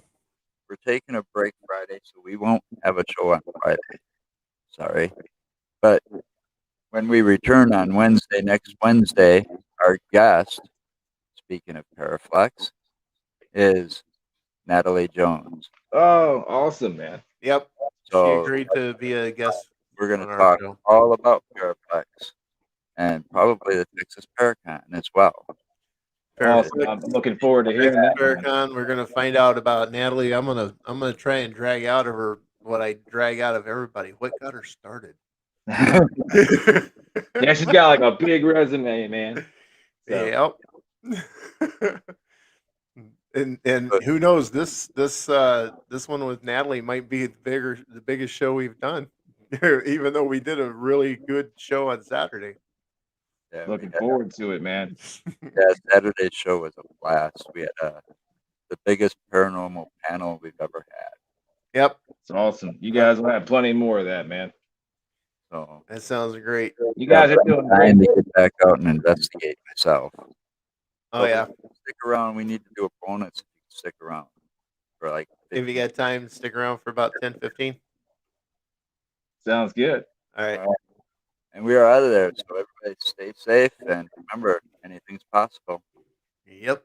We're taking a break Friday, so we won't have a show on Friday. Sorry. But when we return on Wednesday, next Wednesday, our guest, speaking of Paraflex, is Natalie Jones. Oh, awesome, man. Yep. She So agreed to be a guest we're going to on our talk show. all about Paraflex and probably the Texas Paracon as well. Awesome. I'm looking forward to hearing that. man. Paracon, we're gonna find out about Natalie. I'm gonna try and drag out of her what I drag out of everybody. What got her started? Yeah, she's got like a big resume, man. So, Yep. And who knows, this one with Natalie might be the biggest show we've done. Even though we did a really good show on Saturday. Yeah, looking forward to it, man. Saturday's show was a blast. We had the biggest paranormal panel we've ever had. Yep. It's awesome. You guys will have plenty more of that, man. So That sounds great. You guys are doing trying great. to get back out and investigate myself. Oh yeah. Stick around. We need to do a bonus if you can stick around for like If you 15 got time, stick around for about 10, 15. Sounds good. All right. And we are out of there. So everybody stay safe and remember, anything's possible. Yep.